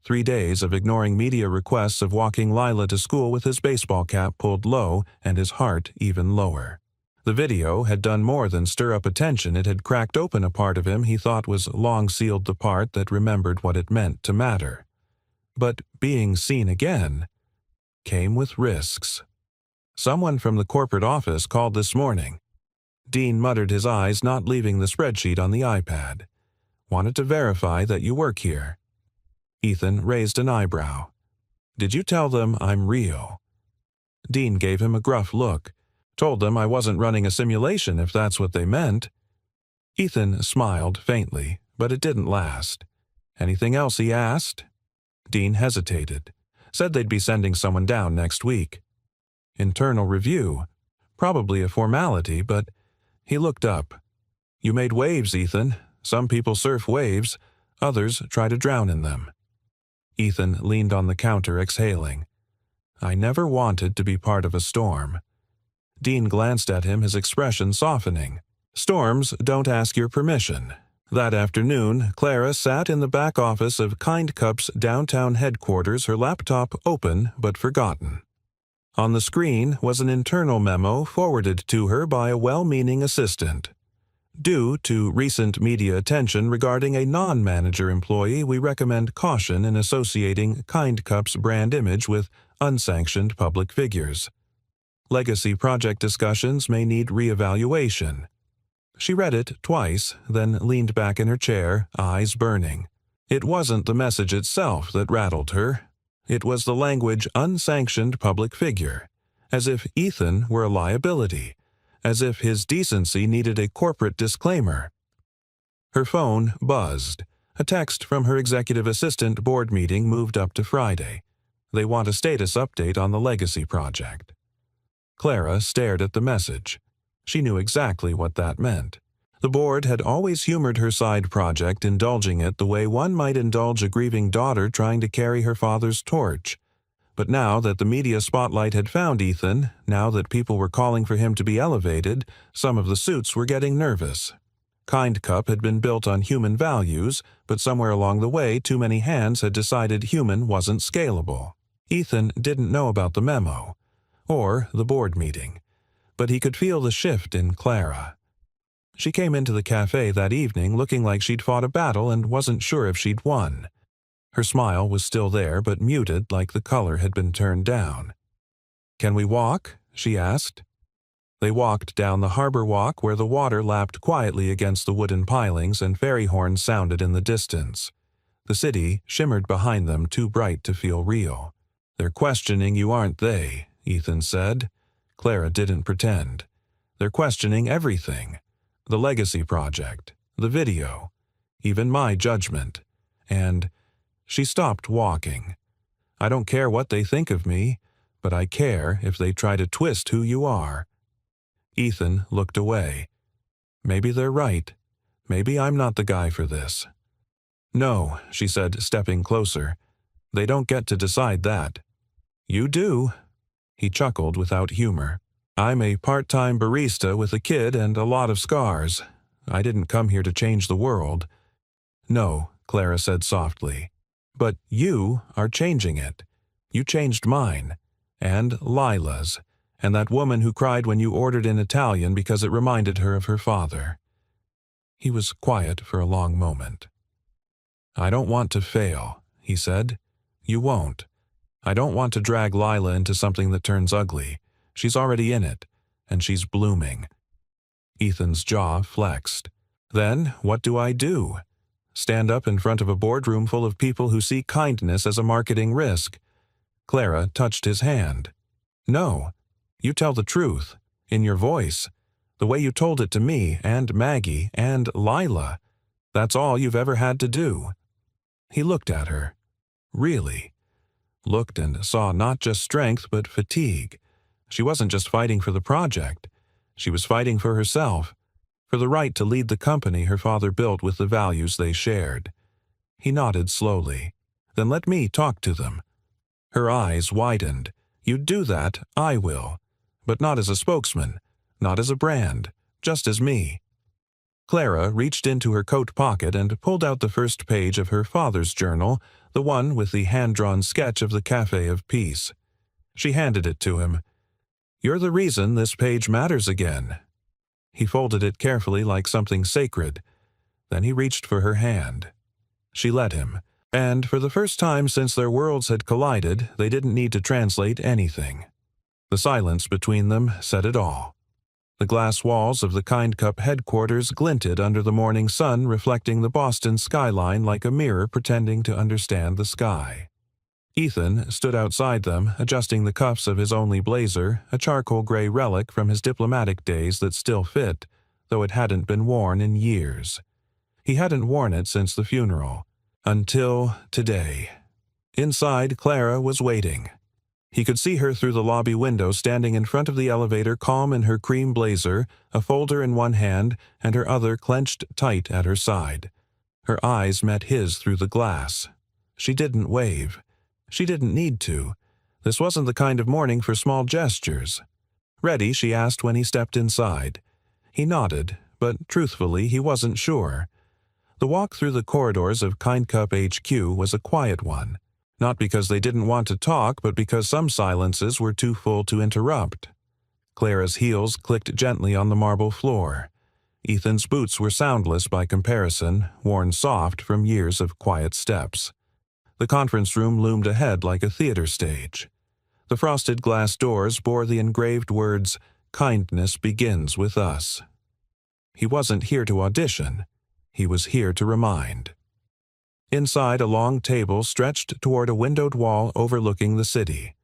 3 days of ignoring media requests, of walking Lila to school with his baseball cap pulled low and his heart even lower. The video had done more than stir up attention. It had cracked open a part of him he thought was long sealed, the part that remembered what it meant to matter. But being seen again came with risks. Someone from the corporate office called this morning. Dean muttered, his eyes not leaving the spreadsheet on the iPad. "Wanted to verify that you work here." Ethan raised an eyebrow. "Did you tell them I'm real?" Dean gave him a gruff look. "Told them I wasn't running a simulation, if that's what they meant." Ethan smiled faintly, but it didn't last. "Anything else?" he asked. Dean hesitated. "Said they'd be sending someone down next week." "Internal review. Probably a formality, but..." He looked up. "You made waves, Ethan. Some people surf waves. Others try to drown in them." Ethan leaned on the counter, exhaling. "I never wanted to be part of a storm." Dean glanced at him, his expression softening. "Storms don't ask your permission." That afternoon, Clara sat in the back office of Kind Cup's downtown headquarters, her laptop open but forgotten. On the screen was an internal memo forwarded to her by a well-meaning assistant. "Due to recent media attention regarding a non-manager employee, we recommend caution in associating Kind Cup's brand image with unsanctioned public figures. Legacy project discussions may need reevaluation." She read it twice, then leaned back in her chair, eyes burning. It wasn't the message itself that rattled her. It was the language "unsanctioned public figure," as if Ethan were a liability, as if his decency needed a corporate disclaimer. Her phone buzzed. A text from her executive assistant board meeting moved up to Friday. They want a status update on the Legacy project. Clara stared at the message. She knew exactly what that meant. The board had always humored her side project, indulging it the way one might indulge a grieving daughter trying to carry her father's torch. But now that the media spotlight had found Ethan, now that people were calling for him to be elevated, some of the suits were getting nervous. Kind Cup had been built on human values, but somewhere along the way too many hands had decided human wasn't scalable. Ethan didn't know about the memo, or the board meeting, but he could feel the shift in Clara. She came into the cafe that evening looking like she'd fought a battle and wasn't sure if she'd won. Her smile was still there, but muted like the color had been turned down. "Can we walk?" she asked. They walked down the harbor walk where the water lapped quietly against the wooden pilings and ferry horns sounded in the distance. The city shimmered behind them, too bright to feel real. "They're questioning you, aren't they?" Ethan said. Clara didn't pretend. "They're questioning everything. The Legacy project, the video, even my judgment. And..." She stopped walking. "I don't care what they think of me, but I care if they try to twist who you are." Ethan looked away. Maybe they're right. Maybe I'm not the guy for this. "No," she said, stepping closer. "They don't get to decide that." "You do." He chuckled without humor. "I'm a part-time barista with a kid and a lot of scars. I didn't come here to change the world." "No," Clara said softly. "But you are changing it. You changed mine, and Lila's, and that woman who cried when you ordered in Italian because it reminded her of her father." He was quiet for a long moment. "I don't want to fail," he said. "You won't. I don't want to drag Lila into something that turns ugly. She's already in it, and she's blooming." Ethan's jaw flexed. "Then what do I do? Stand up in front of a boardroom full of people who see kindness as a marketing risk?" Clara touched his hand. "No. You tell the truth, in your voice, the way you told it to me and Maggie and Lila. That's all you've ever had to do." He looked at her. Really. Looked and saw not just strength but fatigue. She wasn't just fighting for the project. She was fighting for herself, for the right to lead the company her father built with the values they shared. He nodded slowly. "Then let me talk to them." Her eyes widened. "You'd do that, I will. But not as a spokesman, not as a brand, just as me." Clara reached into her coat pocket and pulled out the first page of her father's journal, the one with the hand-drawn sketch of the Cafe of Peace. She handed it to him. "You're the reason this page matters again." He folded it carefully like something sacred. Then he reached for her hand. She let him, and for the first time since their worlds had collided, they didn't need to translate anything. The silence between them said it all. The glass walls of the Kind Cup headquarters glinted under the morning sun, reflecting the Boston skyline like a mirror pretending to understand the sky. Ethan stood outside them, adjusting the cuffs of his only blazer, a charcoal gray relic from his diplomatic days that still fit, though it hadn't been worn in years. He hadn't worn it since the funeral. Until today. Inside, Clara was waiting. He could see her through the lobby window standing in front of the elevator, calm in her cream blazer, a folder in one hand and her other clenched tight at her side. Her eyes met his through the glass. She didn't wave. She didn't need to. This wasn't the kind of morning for small gestures. "Ready?" she asked when he stepped inside. He nodded, but truthfully he wasn't sure. The walk through the corridors of Kind Cup HQ was a quiet one. Not because they didn't want to talk, but because some silences were too full to interrupt. Clara's heels clicked gently on the marble floor. Ethan's boots were soundless by comparison, worn soft from years of quiet steps. The conference room loomed ahead like a theater stage. The frosted glass doors bore the engraved words, "Kindness begins with us." He wasn't here to audition. He was here to remind. Inside, a long table stretched toward a windowed wall overlooking the city.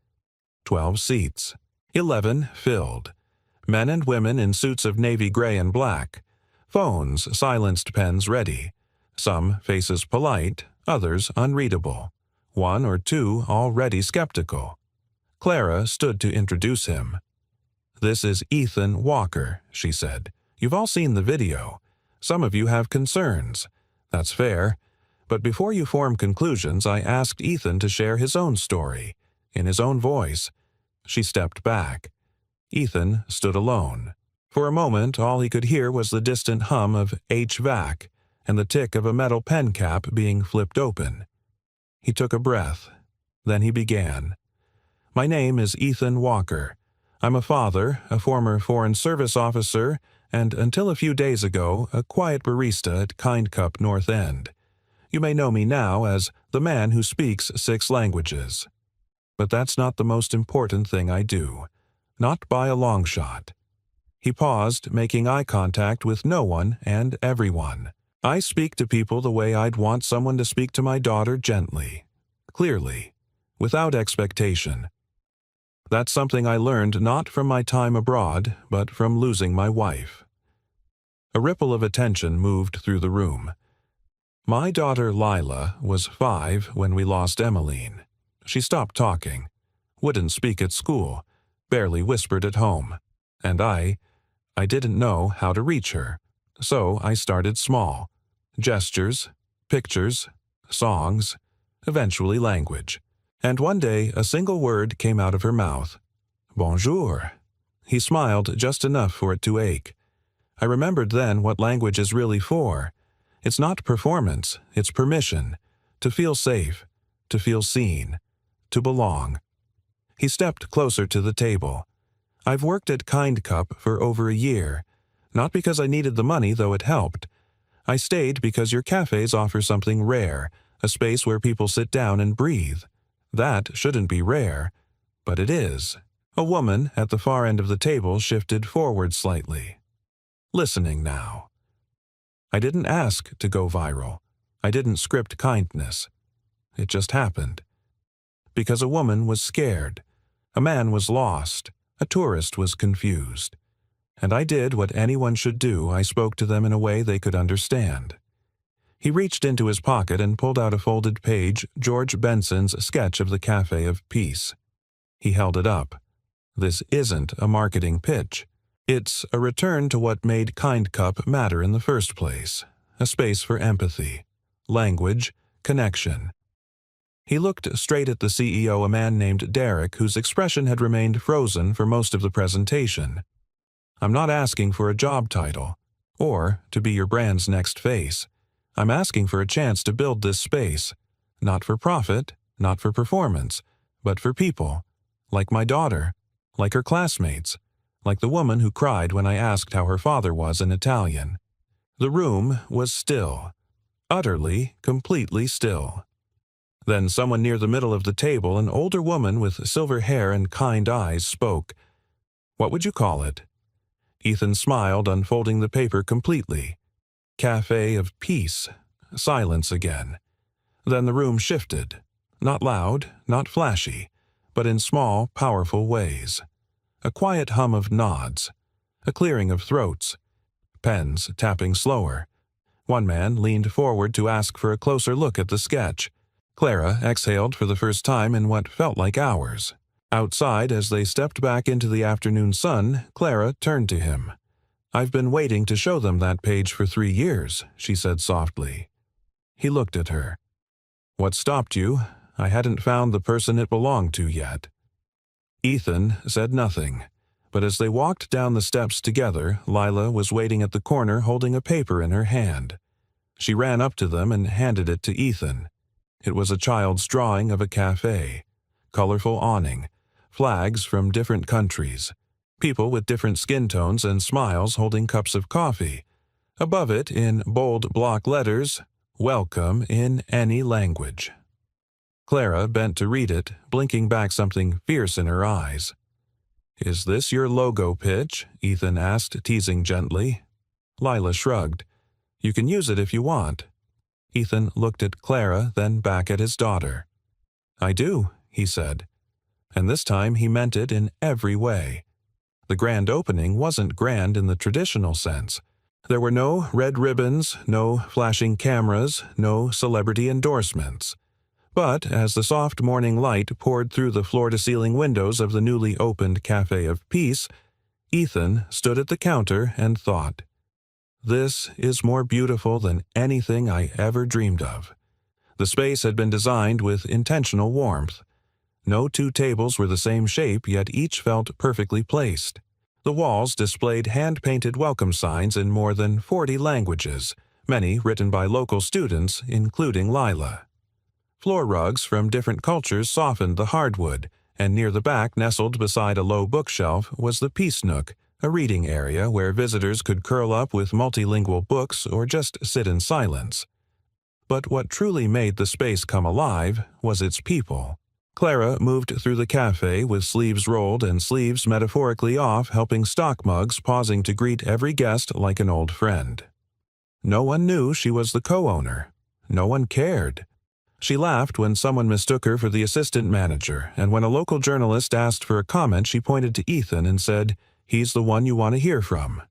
12 seats. 11 filled. Men and women in suits of navy gray and black. Phones, silenced pens ready. Some faces polite, others unreadable. one or two already skeptical. Clara stood to introduce him. "This is Ethan Walker," she said. "You've all seen the video. Some of you have concerns. That's fair. But before you form conclusions, I asked Ethan to share his own story, in his own voice." She stepped back. Ethan stood alone. For a moment, all he could hear was the distant hum of HVAC and the tick of a metal pen cap being flipped open. He took a breath. Then he began. "My name is Ethan Walker. I'm a father, a former Foreign Service officer, and until a few days ago, a quiet barista at Kind Cup North End. You may know me now as the man who speaks 6 languages. But that's not the most important thing I do. Not by a long shot." He paused, making eye contact with no one and everyone. "I speak to people the way I'd want someone to speak to my daughter, gently, clearly, without expectation. That's something I learned not from my time abroad, but from losing my wife." A ripple of attention moved through the room. "My daughter Lila was 5 when we lost Emmeline. She stopped talking, wouldn't speak at school, barely whispered at home. And I didn't know how to reach her. So I started small. Gestures, pictures, songs, eventually language. And one day a single word came out of her mouth. Bonjour." He smiled just enough for it to ache. I remembered then what language is really for. It's not performance, it's permission. To feel safe, to feel seen, to belong. He stepped closer to the table. "I've worked at Kind Cup for over a year. Not because I needed the money, though it helped. I stayed because your cafes offer something rare, a space where people sit down and breathe. That shouldn't be rare, but it is." A woman at the far end of the table shifted forward slightly. Listening now. "I didn't ask to go viral. I didn't script kindness. It just happened. Because a woman was scared. A man was lost. A tourist was confused. And I did what anyone should do. I spoke to them in a way they could understand." He reached into his pocket and pulled out a folded page, George Benson's sketch of the Cafe of Peace. He held it up. "This isn't a marketing pitch. It's a return to what made Kind Cup matter in the first place, a space for empathy, language, connection." He looked straight at the CEO, a man named Derek, whose expression had remained frozen for most of the presentation. "I'm not asking for a job title, or to be your brand's next face. I'm asking for a chance to build this space, not for profit, not for performance, but for people, like my daughter, like her classmates, like the woman who cried when I asked how her father was in Italian." The room was still, utterly, completely still. Then someone near the middle of the table, an older woman with silver hair and kind eyes, spoke. "What would you call it?" Ethan smiled, unfolding the paper completely. "Cafe of Peace." Silence again. Then the room shifted. Not loud, not flashy, but in small, powerful ways. A quiet hum of nods. A clearing of throats. Pens tapping slower. One man leaned forward to ask for a closer look at the sketch. Clara exhaled for the first time in what felt like hours. Outside, as they stepped back into the afternoon sun, Clara turned to him. "I've been waiting to show them that page for 3 years," she said softly. He looked at her. "What stopped you? I hadn't found the person it belonged to yet." Ethan said nothing, but as they walked down the steps together, Lila was waiting at the corner holding a paper in her hand. She ran up to them and handed it to Ethan. It was a child's drawing of a cafe. Colorful awning, flags from different countries, people with different skin tones and smiles holding cups of coffee. Above it, in bold block letters, "Welcome in any language." Clara bent to read it, blinking back something fierce in her eyes. "Is this your logo pitch?" Ethan asked, teasing gently. Lila shrugged. "You can use it if you want." Ethan looked at Clara, then back at his daughter. "I do," he said. And this time he meant it in every way. The grand opening wasn't grand in the traditional sense. There were no red ribbons, no flashing cameras, no celebrity endorsements. But as the soft morning light poured through the floor-to-ceiling windows of the newly opened Cafe of Peace, Ethan stood at the counter and thought, "This is more beautiful than anything I ever dreamed of." The space had been designed with intentional warmth. No two tables were the same shape, yet each felt perfectly placed. The walls displayed hand-painted welcome signs in more than 40 languages, many written by local students, including Lila. Floor rugs from different cultures softened the hardwood, and near the back, nestled beside a low bookshelf, was the Peace Nook, a reading area where visitors could curl up with multilingual books or just sit in silence. But what truly made the space come alive was its people. Clara moved through the cafe with sleeves rolled and sleeves metaphorically off, helping stock mugs, pausing to greet every guest like an old friend. No one knew she was the co-owner. No one cared. She laughed when someone mistook her for the assistant manager, and when a local journalist asked for a comment, she pointed to Ethan and said, "He's the one you want to hear from."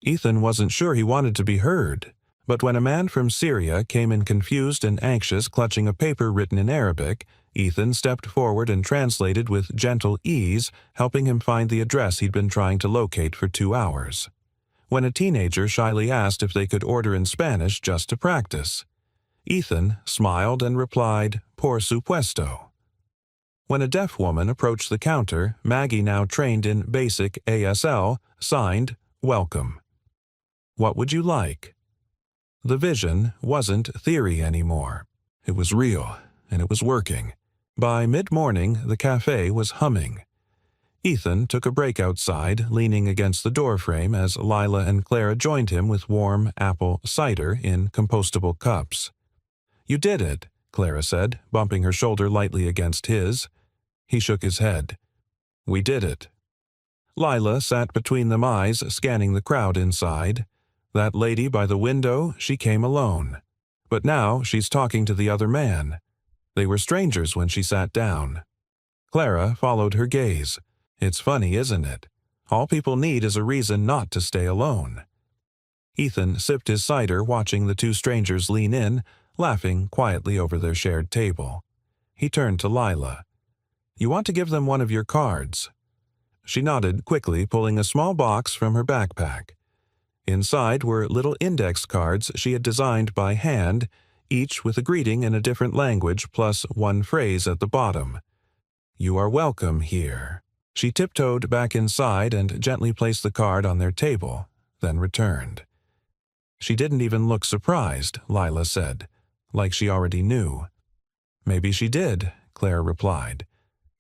Ethan wasn't sure he wanted to be heard. But when a man from Syria came in confused and anxious, clutching a paper written in Arabic, Ethan stepped forward and translated with gentle ease, helping him find the address he'd been trying to locate for 2 hours. When a teenager shyly asked if they could order in Spanish just to practice, Ethan smiled and replied, "Por supuesto." When a deaf woman approached the counter, Maggie, now trained in basic ASL, signed, "Welcome." "What would you like?" The vision wasn't theory anymore. It was real, and it was working. By mid-morning, the cafe was humming. Ethan took a break outside, leaning against the doorframe as Lila and Clara joined him with warm apple cider in compostable cups. "You did it," Clara said, bumping her shoulder lightly against his. He shook his head. "We did it." Lila sat between them, eyes scanning the crowd inside. That lady by the window, she came alone. But now she's talking to the other man. They were strangers when she sat down. Clara followed her gaze. It's funny, isn't it? All people need is a reason not to stay alone. Ethan sipped his cider, watching the two strangers lean in, laughing quietly over their shared table. He turned to Lila. "You want to give them one of your cards?" She nodded quickly, pulling a small box from her backpack. Inside were little index cards she had designed by hand, each with a greeting in a different language plus one phrase at the bottom. "You are welcome here." She tiptoed back inside and gently placed the card on their table, then returned. "She didn't even look surprised," Lila said, like she already knew. "Maybe she did," Claire replied.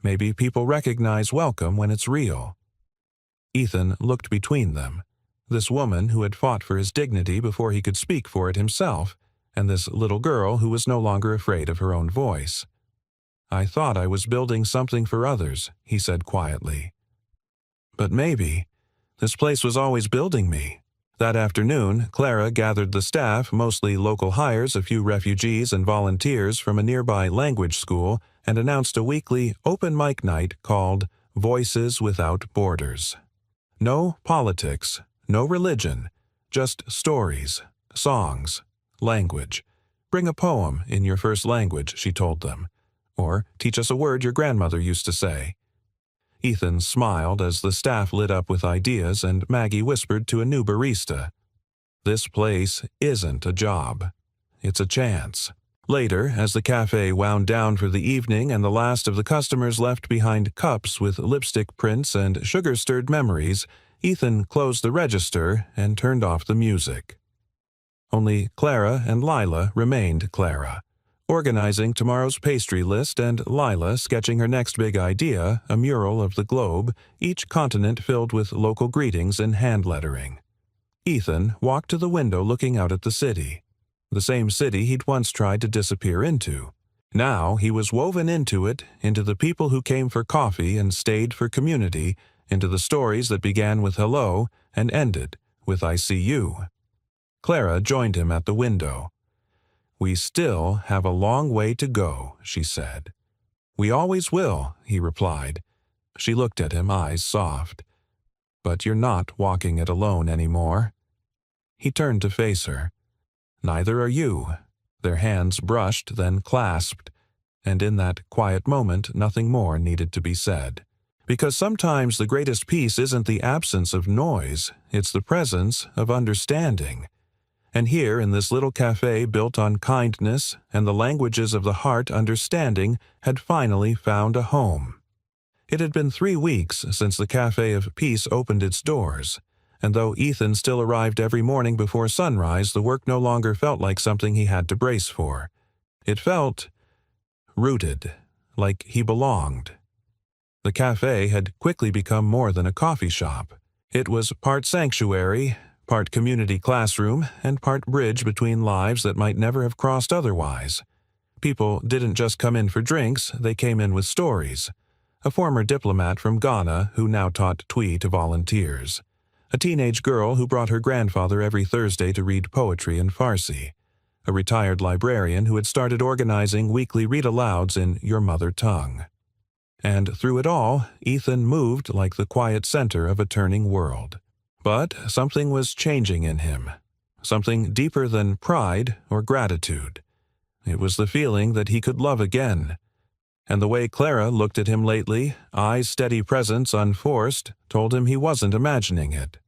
"Maybe people recognize welcome when it's real." Ethan looked between them. This woman who had fought for his dignity before he could speak for it himself, and this little girl who was no longer afraid of her own voice. "I thought I was building something for others," he said quietly. "But maybe this place was always building me." That afternoon, Clara gathered the staff, mostly local hires, a few refugees and volunteers from a nearby language school, and announced a weekly open mic night called Voices Without Borders. No politics, no religion, just stories, songs, language. "Bring a poem in your first language," she told them. "Or teach us a word your grandmother used to say." Ethan smiled as the staff lit up with ideas, and Maggie whispered to a new barista, "This place isn't a job. It's a chance." Later, as the cafe wound down for the evening and the last of the customers left behind cups with lipstick prints and sugar-stirred memories, Ethan closed the register and turned off the music. Only Clara and Lila remained Clara, organizing tomorrow's pastry list, and Lila sketching her next big idea, a mural of the globe, each continent filled with local greetings in hand lettering. Ethan walked to the window looking out at the city. The same city he'd once tried to disappear into. Now he was woven into it, into the people who came for coffee and stayed for community, into the stories that began with hello and ended with "I see you." Clara joined him at the window. "We still have a long way to go," she said. "We always will," he replied. She looked at him, eyes soft. "But you're not walking it alone anymore." He turned to face her. "Neither are you." Their hands brushed, then clasped, and in that quiet moment nothing more needed to be said. Because sometimes the greatest peace isn't the absence of noise, it's the presence of understanding. And here, in this little cafe built on kindness and the languages of the heart, understanding had finally found a home. It had been 3 weeks since the Cafe of Peace opened its doors, and though Ethan still arrived every morning before sunrise, the work no longer felt like something he had to brace for. It felt rooted, like he belonged. The cafe had quickly become more than a coffee shop. It was part sanctuary, part community classroom, and part bridge between lives that might never have crossed otherwise. People didn't just come in for drinks, they came in with stories. A former diplomat from Ghana who now taught Twi to volunteers. A teenage girl who brought her grandfather every Thursday to read poetry in Farsi. A retired librarian who had started organizing weekly read-alouds in your mother tongue. And through it all, Ethan moved like the quiet center of a turning world. But something was changing in him. Something deeper than pride or gratitude. It was the feeling that he could love again. And the way Clara looked at him lately, eyes steady presence unforced, told him he wasn't imagining it.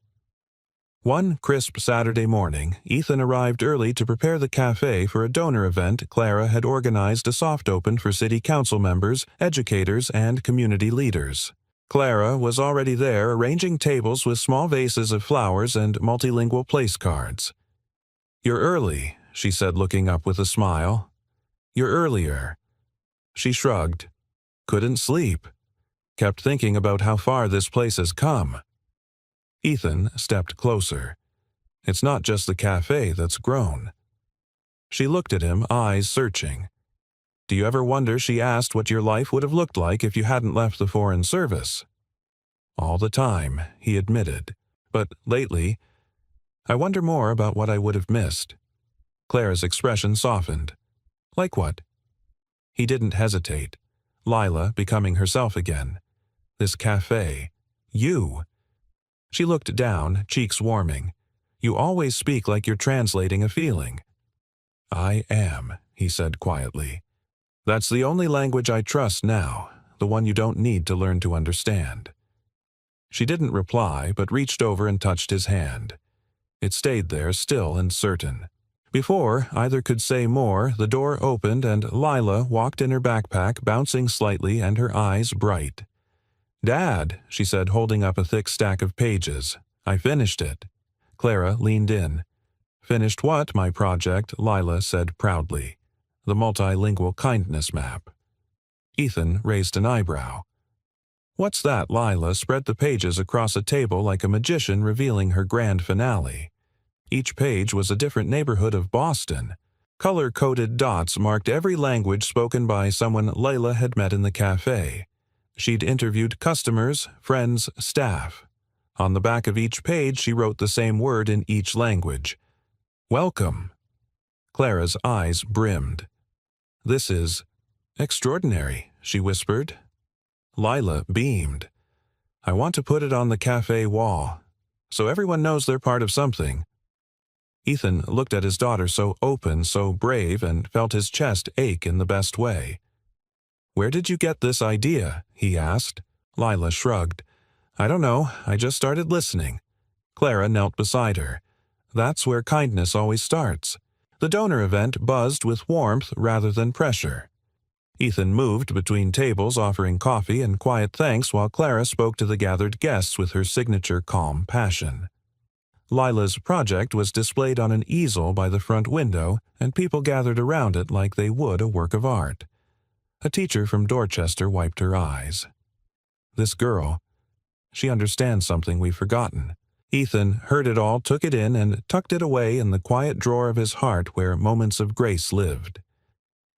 One crisp Saturday morning, Ethan arrived early to prepare the cafe for a donor event Clara had organized a soft open for city council members, educators, and community leaders. Clara was already there arranging tables with small vases of flowers and multilingual place cards. "You're early," she said, looking up with a smile. "You're earlier." She shrugged. "Couldn't sleep. Kept thinking about how far this place has come." Ethan stepped closer. "It's not just the cafe that's grown." She looked at him, eyes searching. "Do you ever wonder," she asked, "what your life would have looked like if you hadn't left the Foreign Service?" "All the time," he admitted. "But lately, I wonder more about what I would have missed." Clara's expression softened. "Like what?" He didn't hesitate. Lila becoming herself again. This cafe. You. She looked down, cheeks warming. "You always speak like you're translating a feeling." "I am," he said quietly. "That's the only language I trust now, the one you don't need to learn to understand." She didn't reply, but reached over and touched his hand. It stayed there, still and certain. Before either could say more, the door opened and Lila walked in her backpack, bouncing slightly and her eyes bright. "Dad," she said, holding up a thick stack of pages. "I finished it." Clara leaned in. "Finished what, my project?" Lila said proudly. "The multilingual kindness map." Ethan raised an eyebrow. "What's that?" Lila spread the pages across a table like a magician revealing her grand finale. Each page was a different neighborhood of Boston. Color-coded dots marked every language spoken by someone Layla had met in the cafe. She'd interviewed customers, friends, staff. On the back of each page she wrote the same word in each language. "Welcome." Clara's eyes brimmed. "This is extraordinary," she whispered. Lila beamed. "I want to put it on the cafe wall, so everyone knows they're part of something." Ethan looked at his daughter, so open, so brave, and felt his chest ache in the best way. "Where did you get this idea?" he asked. Lila shrugged. "I don't know, I just started listening." Clara knelt beside her. That's where kindness always starts. The donor event buzzed with warmth rather than pressure. Ethan moved between tables offering coffee and quiet thanks while Clara spoke to the gathered guests with her signature calm passion. Lila's project was displayed on an easel by the front window, and people gathered around it like they would a work of art. A teacher from Dorchester wiped her eyes. "This girl, she understands something we've forgotten." Ethan heard it all, took it in, and tucked it away in the quiet drawer of his heart where moments of grace lived.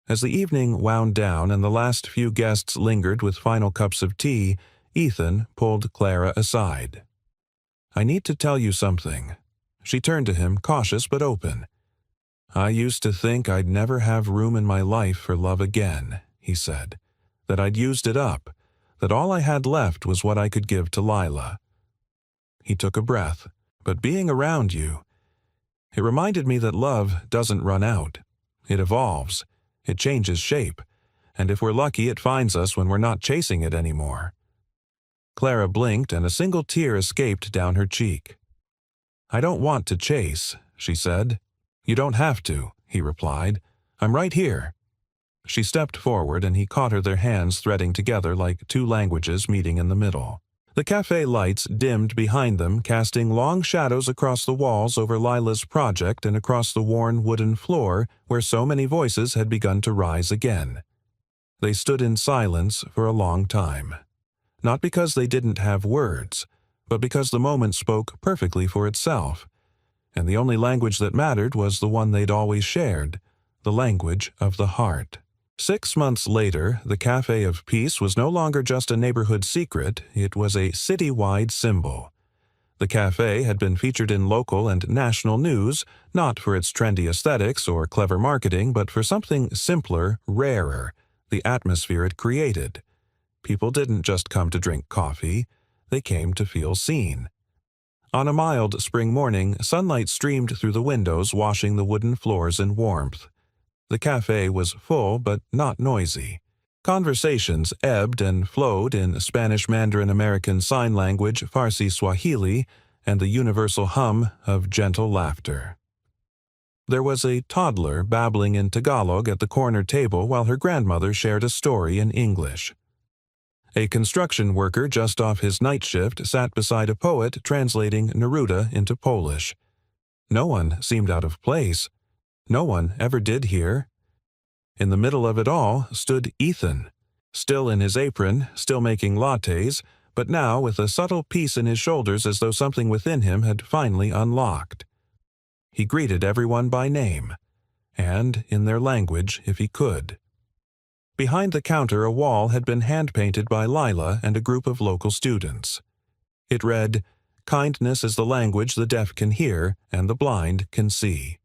As the evening wound down and the last few guests lingered with final cups of tea, Ethan pulled Clara aside. "I need to tell you something." She turned to him, cautious but open. "I used to think I'd never have room in my life for love again," he said. "That I'd used it up, that all I had left was what I could give to Lila." He took a breath. "But being around you, it reminded me that love doesn't run out. It evolves. It changes shape. and if we're lucky it finds us when we're not chasing it anymore." Clara blinked and a single tear escaped down her cheek. "I don't want to chase," she said. "You don't have to," he replied. "I'm right here." She stepped forward and he caught her, their hands threading together like two languages meeting in the middle. The cafe lights dimmed behind them, casting long shadows across the walls over Lila's project and across the worn wooden floor where so many voices had begun to rise again. They stood in silence for a long time. Not because they didn't have words, but because the moment spoke perfectly for itself. And the only language that mattered was the one they'd always shared, the language of the heart. 6 months later, the Cafe of Peace was no longer just a neighborhood secret, it was a city-wide symbol. The cafe had been featured in local and national news, not for its trendy aesthetics or clever marketing, but for something simpler, rarer, the atmosphere it created. People didn't just come to drink coffee, they came to feel seen. On a mild spring morning, sunlight streamed through the windows, washing the wooden floors in warmth. The cafe was full but not noisy. Conversations ebbed and flowed in Spanish, Mandarin, American Sign Language, Farsi, Swahili, and the universal hum of gentle laughter. There was a toddler babbling in Tagalog at the corner table while her grandmother shared a story in English. A construction worker just off his night shift sat beside a poet translating Neruda into Polish. No one seemed out of place. No one ever did here. In the middle of it all stood Ethan, still in his apron, still making lattes, but now with a subtle peace in his shoulders as though something within him had finally unlocked. He greeted everyone by name, and in their language if he could. Behind the counter a wall had been hand-painted by Lila and a group of local students. It read, "Kindness is the language the deaf can hear and the blind can see."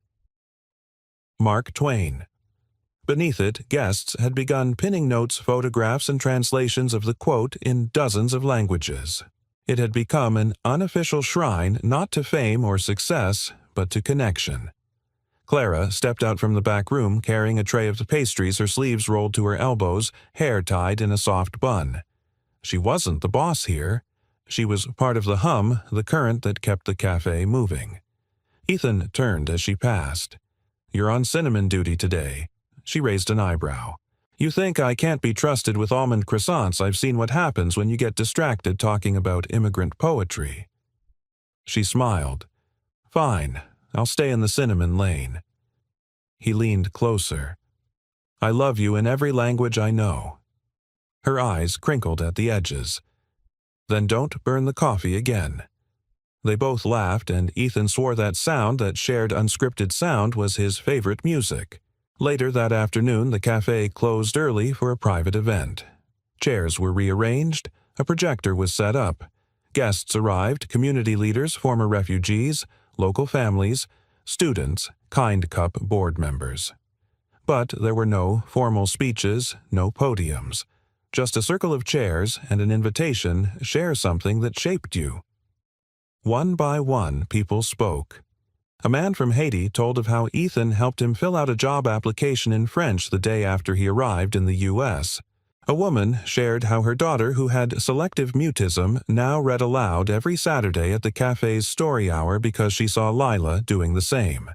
Mark Twain. Beneath it, guests had begun pinning notes, photographs, and translations of the quote in dozens of languages. It had become an unofficial shrine not to fame or success, but to connection. Clara stepped out from the back room carrying a tray of the pastries, her sleeves rolled to her elbows, hair tied in a soft bun. She wasn't the boss here. She was part of the hum, the current that kept the cafe moving. Ethan turned as she passed. "You're on cinnamon duty today." She raised an eyebrow. "You think I can't be trusted with almond croissants? I've seen what happens when you get distracted talking about immigrant poetry." She smiled. "Fine, I'll stay in the cinnamon lane." He leaned closer. "I love you in every language I know." Her eyes crinkled at the edges. "Then don't burn the coffee again." They both laughed, and Ethan swore that sound, that shared unscripted sound, was his favorite music. Later that afternoon, the cafe closed early for a private event. Chairs were rearranged, a projector was set up. Guests arrived, community leaders, former refugees, local families, students, Kind Cup board members. But there were no formal speeches, no podiums. Just a circle of chairs and an invitation, share something that shaped you. One by one, people spoke. A man from Haiti told of how Ethan helped him fill out a job application in French the day after he arrived in the U.S. A woman shared how her daughter, who had selective mutism, now read aloud every Saturday at the cafe's story hour because she saw Lila doing the same.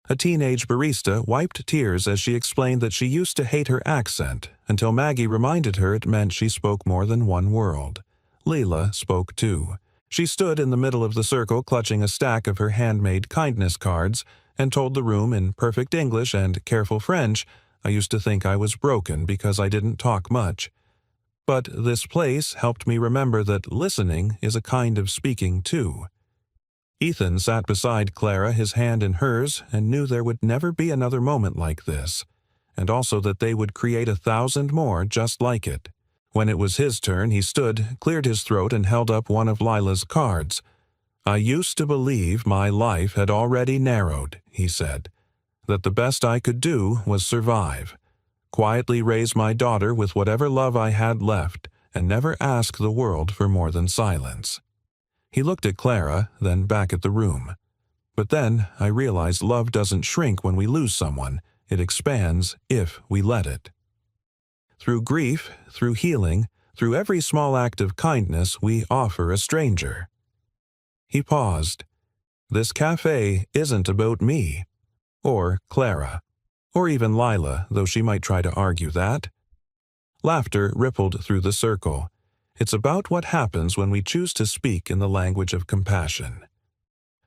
A teenage barista wiped tears as she explained that she used to hate her accent until Maggie reminded her it meant she spoke more than one world. Leila spoke too. She stood in the middle of the circle clutching a stack of her handmade kindness cards and told the room in perfect English and careful French, "I used to think I was broken because I didn't talk much. But this place helped me remember that listening is a kind of speaking too." Ethan sat beside Clara, his hand in hers, and knew there would never be another moment like this, and also that they would create 1,000 more just like it. When it was his turn, he stood, cleared his throat, and held up one of Lila's cards. "I used to believe my life had already narrowed," he said, "that the best I could do was survive, quietly raise my daughter with whatever love I had left, and never ask the world for more than silence." He looked at Clara, then back at the room. "But then I realized love doesn't shrink when we lose someone, it expands if we let it." Through grief, through healing, through every small act of kindness we offer a stranger. He paused. This cafe isn't about me, or Clara, or even Lila, though she might try to argue that. Laughter rippled through the circle. It's about what happens when we choose to speak in the language of compassion.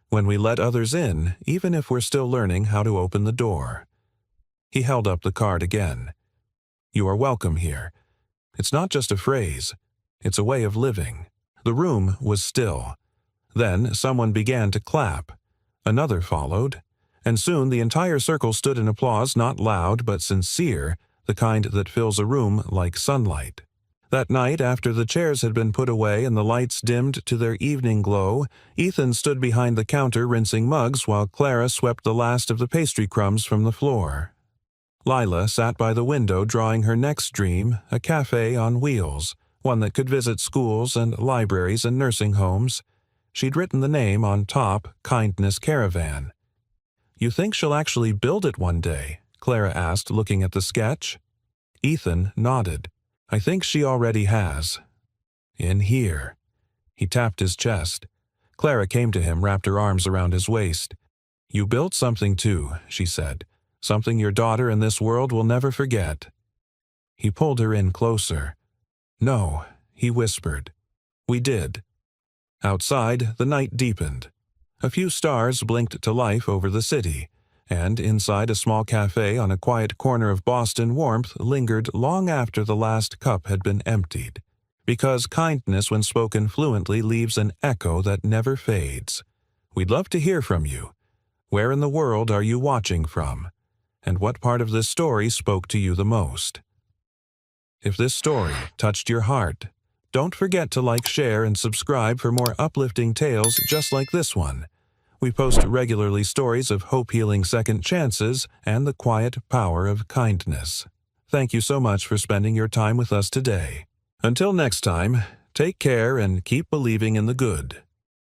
When we let others in, even if we're still learning how to open the door. He held up the card again. You are welcome here. It's not just a phrase. It's a way of living. The room was still. Then someone began to clap. Another followed. And soon the entire circle stood in applause, not loud but sincere, the kind that fills a room like sunlight. That night, after the chairs had been put away and the lights dimmed to their evening glow, Ethan stood behind the counter rinsing mugs while Clara swept the last of the pastry crumbs from the floor. Lila sat by the window drawing her next dream, a cafe on wheels, one that could visit schools and libraries and nursing homes. She'd written the name on top, Kindness Caravan. You think she'll actually build it one day? Clara asked, looking at the sketch. Ethan nodded. I think she already has. In here. He tapped his chest. Clara came to him, wrapped her arms around his waist. You built something too, she said. Something your daughter in this world will never forget. He pulled her in closer. No, he whispered. We did. Outside, the night deepened. A few stars blinked to life over the city, and inside a small cafe on a quiet corner of Boston, warmth lingered long after the last cup had been emptied. Because kindness, when spoken fluently, leaves an echo that never fades. We'd love to hear from you. Where in the world are you watching from? And what part of this story spoke to you the most? If this story touched your heart, don't forget to like, share, and subscribe for more uplifting tales just like this one. We post regularly stories of hope-healing second chances and the quiet power of kindness. Thank you so much for spending your time with us today. Until next time, take care and keep believing in the good.